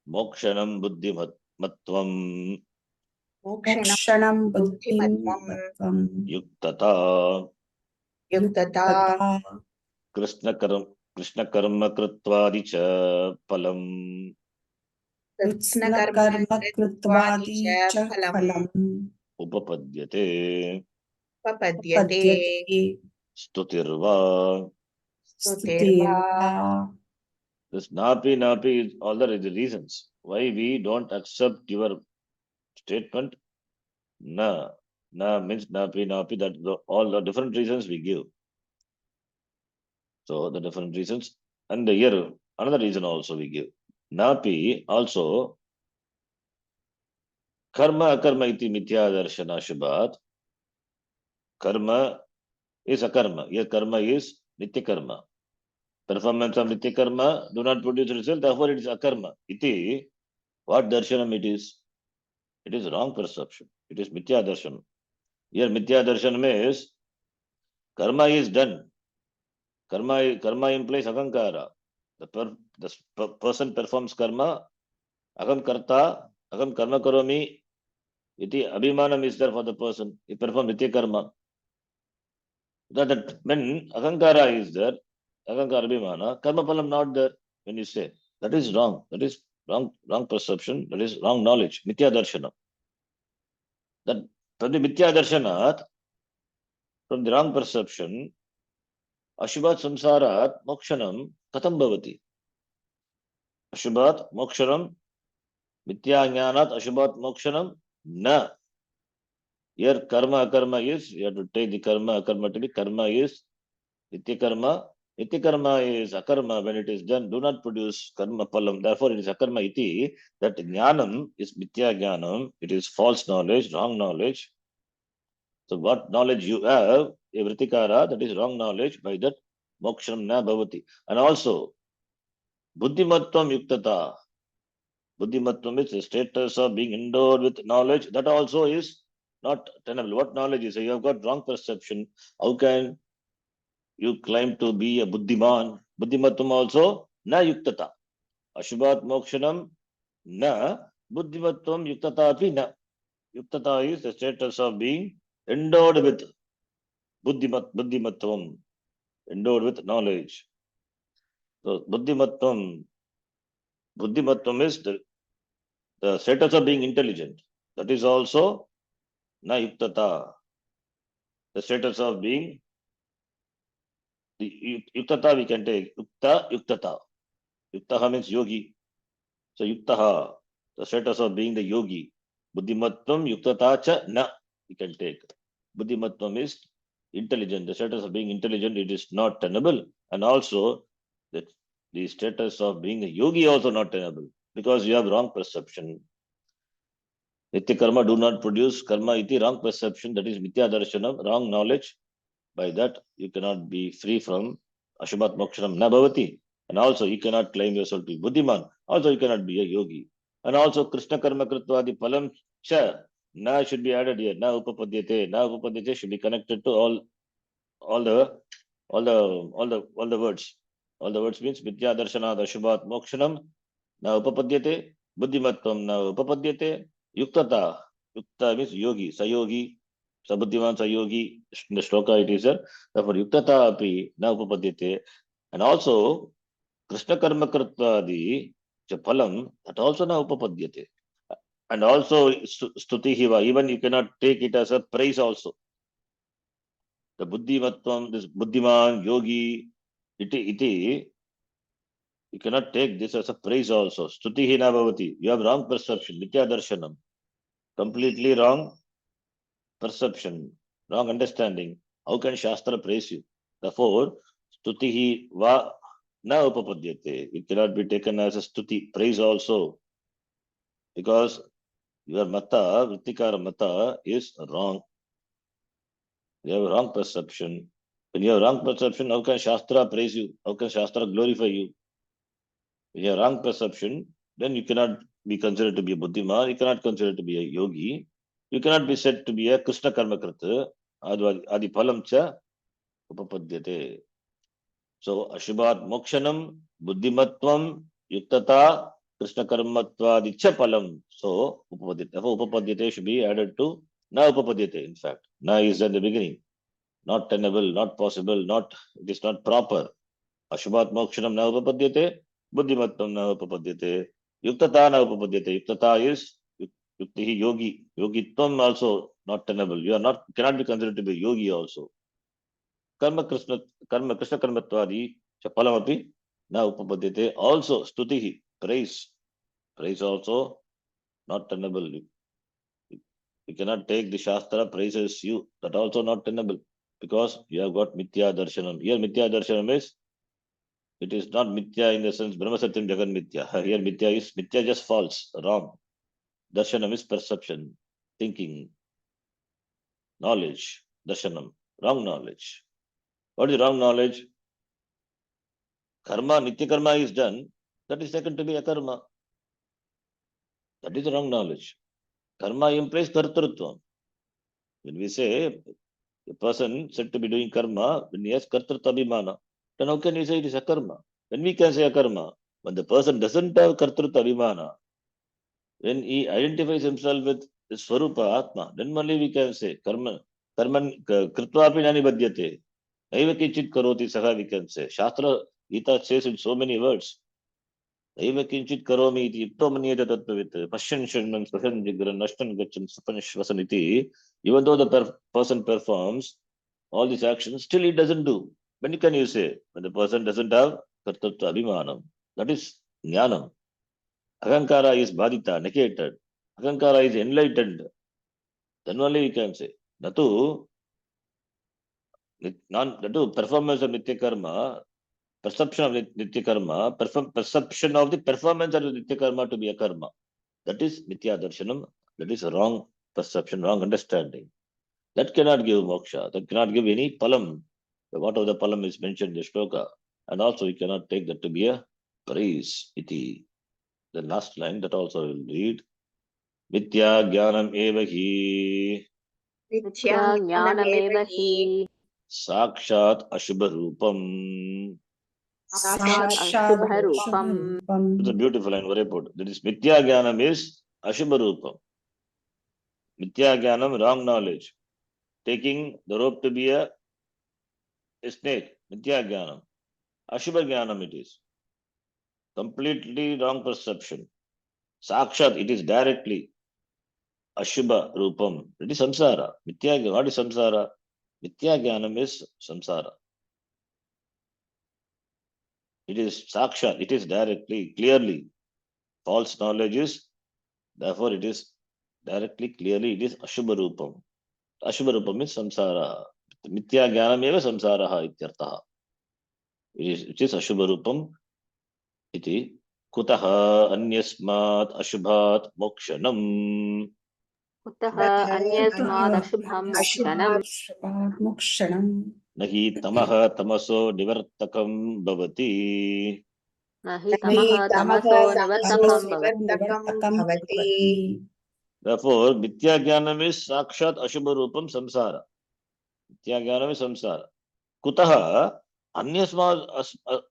mokshanam buddhimatvam mokshanam buddhimatvam yuktata Yuktata krishna karma kritvadi cha palam Krishna karma Karma kritvadi cha phalam upapadyate Papadyate stutirva. stutirva. This napi is all the reasons why we don't accept your statement. Na means napi, that all the different reasons we give. So the different reasons, and here another reason also we give. Napi also karma akarma iti mithya darshana shubhat. Karma is akarma. Here karma is nitya karma. Performance of nitya karma do not produce result, therefore it is akarma. Iti, what darshanam it is? It is wrong perception. It is mithya darshanam. Here mithya darshanam is karma is done. Karma implies akankara. The person performs karma. Aham karta, aham karma karomi. Iti abhimanam is there for the person. He performs nitya karma. That when akankara is there, Akankara Abhimana, karma phalam not there. When you say that is wrong, that is wrong perception, that is wrong knowledge, mithya darshana. That from the mithya darshanat, from the wrong perception, Ashubhat samsarat mokshanam katam bhavati. Ashubhat mokshanam, mithya jnanat Ashubhat mokshanam na. Here karma akarma is, you have to take the karma akarma to be karma is nitya karma. Nitya karma is akarma when it is done, do not produce karma phalam. Therefore, it is akarma iti. That jnanam is mithya jnanam. It is false knowledge, wrong knowledge. So what knowledge you have, evritikara, that is wrong knowledge, by that mokshanam na bhavati. And also, buddhimatvam yuktata. Buddhimatvam is the status of being endowed with knowledge. That also is not tenable. What knowledge is? You have got wrong perception. How can you claim to be a buddhiman? Buddhimatvam also na yuktata. Ashubhat mokshanam na buddhimatvam yuktata api na. Yuktata is the status of being endowed with buddhimatvam, endowed with knowledge. So buddhimatvam is the status of being intelligent. That is also na yuktata. The status of being the yuktata we can take. Yuktata. Yuktaha means yogi. So yuktaha, the status of being the yogi. Buddhimatvam yuktata cha na, we can take. Buddhimatvam is intelligent. The status of being intelligent, it is not tenable. And also the status of being a yogi also not tenable, because you have wrong perception. Nitya karma do not produce karma iti, wrong perception, that is mithya darshanam, wrong knowledge. By that you cannot be free from Ashubhat mokshanam na bhavati. And also you cannot claim yourself to be buddhiman. Also you cannot be a yogi. And also Krishna karma kritvadi palam cha, na should be added here. Na upapadyate. Na upapadyate should be connected to all the words. All the words means mithya darshanad Ashubhat mokshanam na upapadyate. Buddhimatvam na upapadyate. Yuktata. Yukta means yogi, sayogi. Sabuddhiman sayogi, in the shloka it is there. Therefore, yuktata api na upapadyate. And also, Krishna karma kritvadi phalam, that also na upapadyate. And also, stuti hiva, even you cannot take it as a praise also. The buddhimatvam, this buddhiman, yogi, iti, you cannot take this as a praise also. Stuti hina bhavati. You have wrong perception, mithya darshanam. Completely wrong perception, wrong understanding. How can Shastra praise you? Therefore, stutihi va na upapadyate. It cannot be taken as a stuti, praise also. Because your mata, Vrittikara mata, is wrong. You have a wrong perception. When you have wrong perception, how can Shastra praise you? How can Shastra glorify you? When you have wrong perception, then you cannot be considered to be a buddhiman, you cannot consider to be a yogi, you cannot be said to be a Krishna karmakrita, adi phalam cha upapadyate. So Ashubhat mokshanam, buddhimatvam, yuktata, Krishna karmatvadi cha phalam. So upapadyate. Therefore upapadyate should be added to na upapadyate. In fact, na is at the beginning. Not tenable, not possible, it is not proper. Ashubhat mokshanam na upapadyate, buddhimatvam na upapadyate, yuktata na upapadyate. Yuktata is yuktihi yogi. Yogitvam also not tenable. You cannot be considered to be yogi also. Krishna karmatvadi chapalamapi na upapadyate. Also stutihi, praise also not tenable. You cannot take the Shastra praises you. That also not tenable, because you have got mithya darshanam. Here mithya darshanam is, it is not mithya in the sense Brahma Satyam Jagan mithya. Here mithya just false, wrong. Darshanam is perception, thinking, knowledge. Darshanam, wrong knowledge. What is wrong knowledge? Karma, nitya karma is done, that is taken to be a karma. That is the wrong knowledge. Karma implies kartrutvam. When we say a person said to be doing karma, when he has kartrutva abhimana, then how can we say it is a karma? When we can say a karma, when the person doesn't have kartrutva abhimana, when he identifies himself with the Swarupa Atma, then only we can say karman kritva api nani badhyate. Naiva kinchit karoti saha, we can say. Shastra, Gita says in so many words. Naiva kinchit karomi iti yukto manyeta tattvavit. Pashyan shanman spashan jigran nashtan gachan supan shvasan iti. Even though the person performs all these actions, still he doesn't do. When can you say? When the person doesn't have kartatva abhimanam. That is jnanam. Ahankara is bhadita, negated. Ahankara is enlightened. Then only we can say. Natu, natu performance of nitya karma, perception of nitya karma, perception of the performance of nitya karma to be a karma. That is mithya darshanam. That is a wrong perception, wrong understanding. That cannot give moksha. That cannot give any palam. Whatever the palam is mentioned in the shloka. And also we cannot take that to be a praise. Iti. The last line that also will read. Mithya jnanam eva hi नित्याज्ञानमेव हि sakshat ashubha rupam. साक्षात् साक्षात् अशुभरूपम् शुभरूपम् It's a beautiful line. Very important. That is mithya jnanam is ashubha rupam. Mithya jnanam, wrong knowledge. Taking the rope to be a snake. Mithya jnanam. Ashubha jnanam it is. Completely wrong perception. Sakshat, it is directly Ashubha Rupam. It is samsara. Mithya, what is samsara? Mithya jnanam is samsara. It is sakshat, it is directly, clearly. False knowledge is, therefore it is directly, clearly, it is Ashubha Rupam. Ashubha Rupam is samsara. Mithya jnanam eva samsaraha ityartaha. It is Ashubha Rupam. Iti kutaha anyasmat ashubhat mokshanam. कुतः कुतः अन्यस्मात् अशुभं मोक्षणम् शुभात् मोक्षणम् Nahi tamaha tamaso nivartakam bhavati. न हि हि तमः तमः तमसो तमसो निवर्तकं भवति निवर्तकं भवति Therefore, Mithya Jnanam is Sakshat Ashubha Rupam Samsara. Mithya Jnanam is Samsara. Kutaha Anyasmat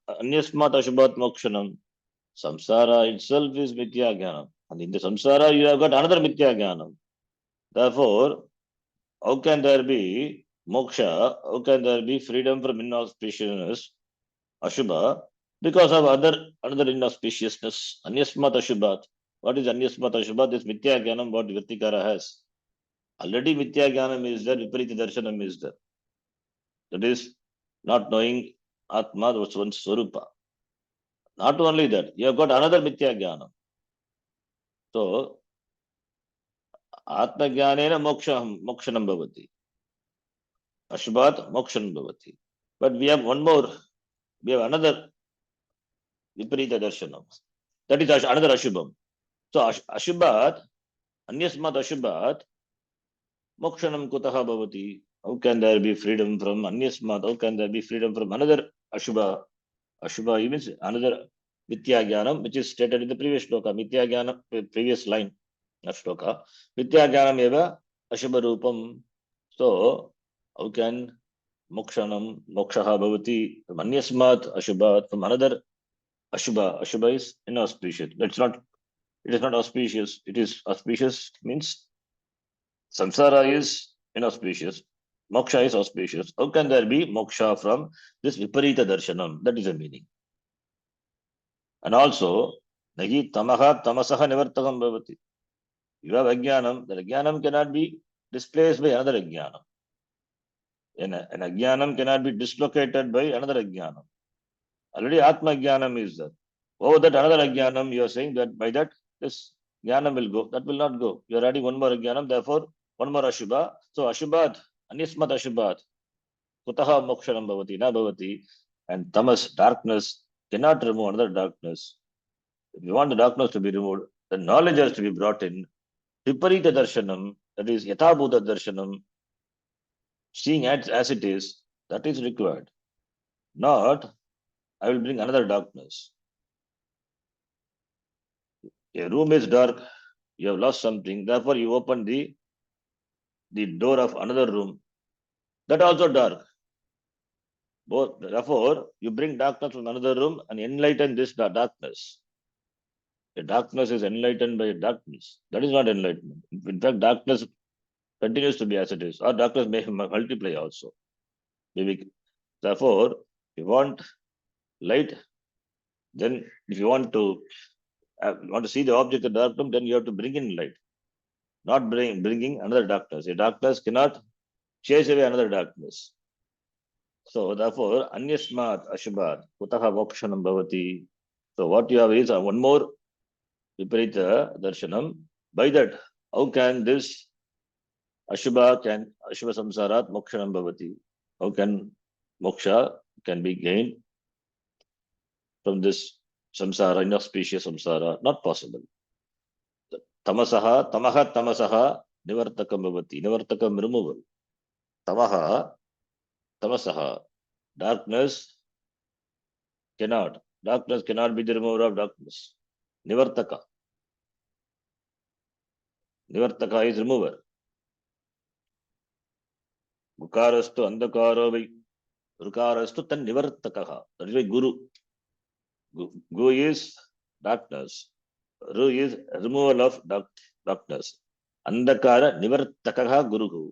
Ashubhat Mokshanam. Samsara itself is Mithya Jnanam. And in the Samsara, you have got another Mithya Jnanam. Therefore, how can there be moksha? How can there be freedom from inauspiciousness, Ashubha? Because of another inauspiciousness. Anyasmat Ashubhat. What is Anyasmat Ashubhat? This Mithya Jnanam, what Virtikara has. Already Mithya Jnanam is there, Viparita Darshanam is there. That is not knowing Atma, that's one's Swarupa. Not only that, you have got another Mithya Jnanam. So, Atma Jnanena Mokshanam Bhavati. Ashubhat Mokshanam Bhavati. But we have one more, we have another Viparita Darshanam. That is another Ashubham. So, Ashubhat, Anyasmat Ashubhat, Mokshanam Kutaha Bhavati. How can there be freedom from Anyasmat? How can there be freedom from another Ashubha? Ashubha means another Mithya Jnanam, which is stated in the previous shloka. Mithya Jnanam, previous line of shloka. Mithya Jnanam eva Ashubha Rupam. So, how can Mokshanam, Mokshaha Bhavati from Anyasmat Ashubhat, from another Ashubha? Ashubha is inauspicious. It is not auspicious. It is auspicious means samsara is inauspicious. Moksha is auspicious. How can there be moksha from this Viparita Darshanam? That is the meaning. And also, Nagi tamaha tamasaha nivartakam bhavati. You have ajnanam, that ajnanam cannot be displaced by another ajnanam. An ajnanam cannot be dislocated by another ajnanam. Already Atma ajnanam is there. Oh, that another ajnanam, you are saying that by that, this jnanam will go. That will not go. You are adding one more ajnanam, therefore, one more ashubha. So, ashubhat, anismat ashubhat, kutaha mokshanam bhavati, na bhavati. And tamas, darkness, cannot remove another darkness. If you want the darkness to be removed, the knowledge has to be brought in. Viparita darshanam, that is yathabhuta darshanam, seeing as it is, that is required. Not, I will bring another darkness. A room is dark, you have lost something, therefore you open the door of another room. That also dark. Both, therefore, you bring darkness from another room and enlighten this darkness. The darkness is enlightened by darkness. That is not enlightenment. In fact, darkness continues to be as it is, or darkness may multiply also. Maybe Therefore, if you want light, then if you want to see the object of darkness, then you have to bring in light, not bringing another darkness. A darkness cannot chase away another darkness. So therefore, anyasmat ashubhat kutaha mokshanam bhavati. So what you have is one more viparita darshanam. By that, how can this ashubha samsarat mokshanam bhavati? How can moksha can be gained from this samsara, inauspicious samsara? Not possible. Tamaha tamasaha nivartakam bhavati. Nivartakam removal. Tamasaha. Darkness cannot be the remover of darkness. Nivartaka is remover. Gukarastu andakaro vai Rukarastu tan nivartakaha. That is why Guru. Gu is darkness. Ru is removal of darkness. Andakara nivartakaha Guru.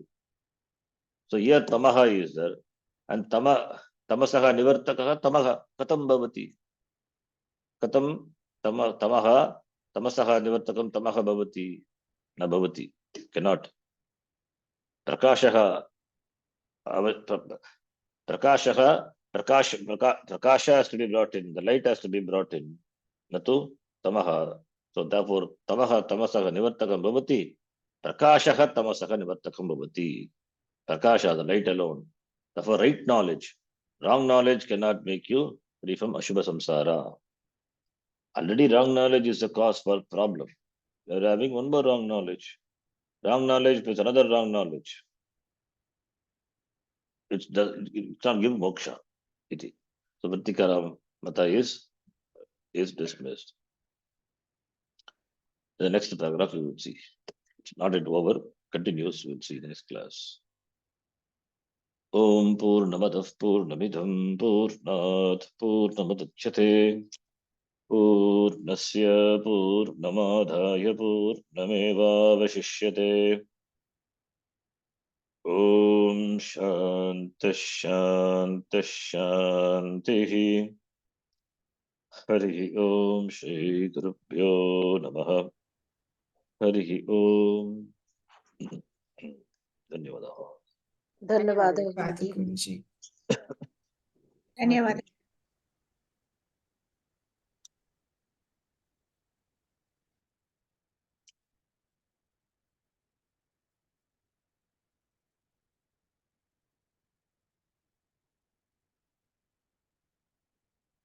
So here tamaha is there. And tamasaha nivartakaha tamaha. Katam bhavati. Katam tamaha tamasaha nivartakam tamaha bhavati. Na bhavati. Cannot. Prakasha has to be brought in. The light has to be brought in. Natu tamaha. So therefore, tamaha tamasaha nivartakam bhavati. Prakasha tamasaha nivartakam bhavati. Prakasha, the light alone. Therefore, right knowledge. Wrong knowledge cannot make you free from Ashubha samsara. Already wrong knowledge is the cause for problem. You are having one more wrong knowledge. Wrong knowledge plus another wrong knowledge. It can't give moksha. So Vartikara Mata is dismissed. The next paragraph we will see. It's not yet over. Continues. We'll see the next class. Om Purnamadav Purnamidham Purnat Purnamadachyate Purnasya Purnamadhaya Purnamevavashishyate. Om Shanti. Hari Om Shri Gurubhyo Namaha. Hari Om. धन्यवाद. ಧನ್ಯವಾದ ಧನ್ಯವಾದ ಗುರುಜಿ. ಧನ್ಯವಾದ.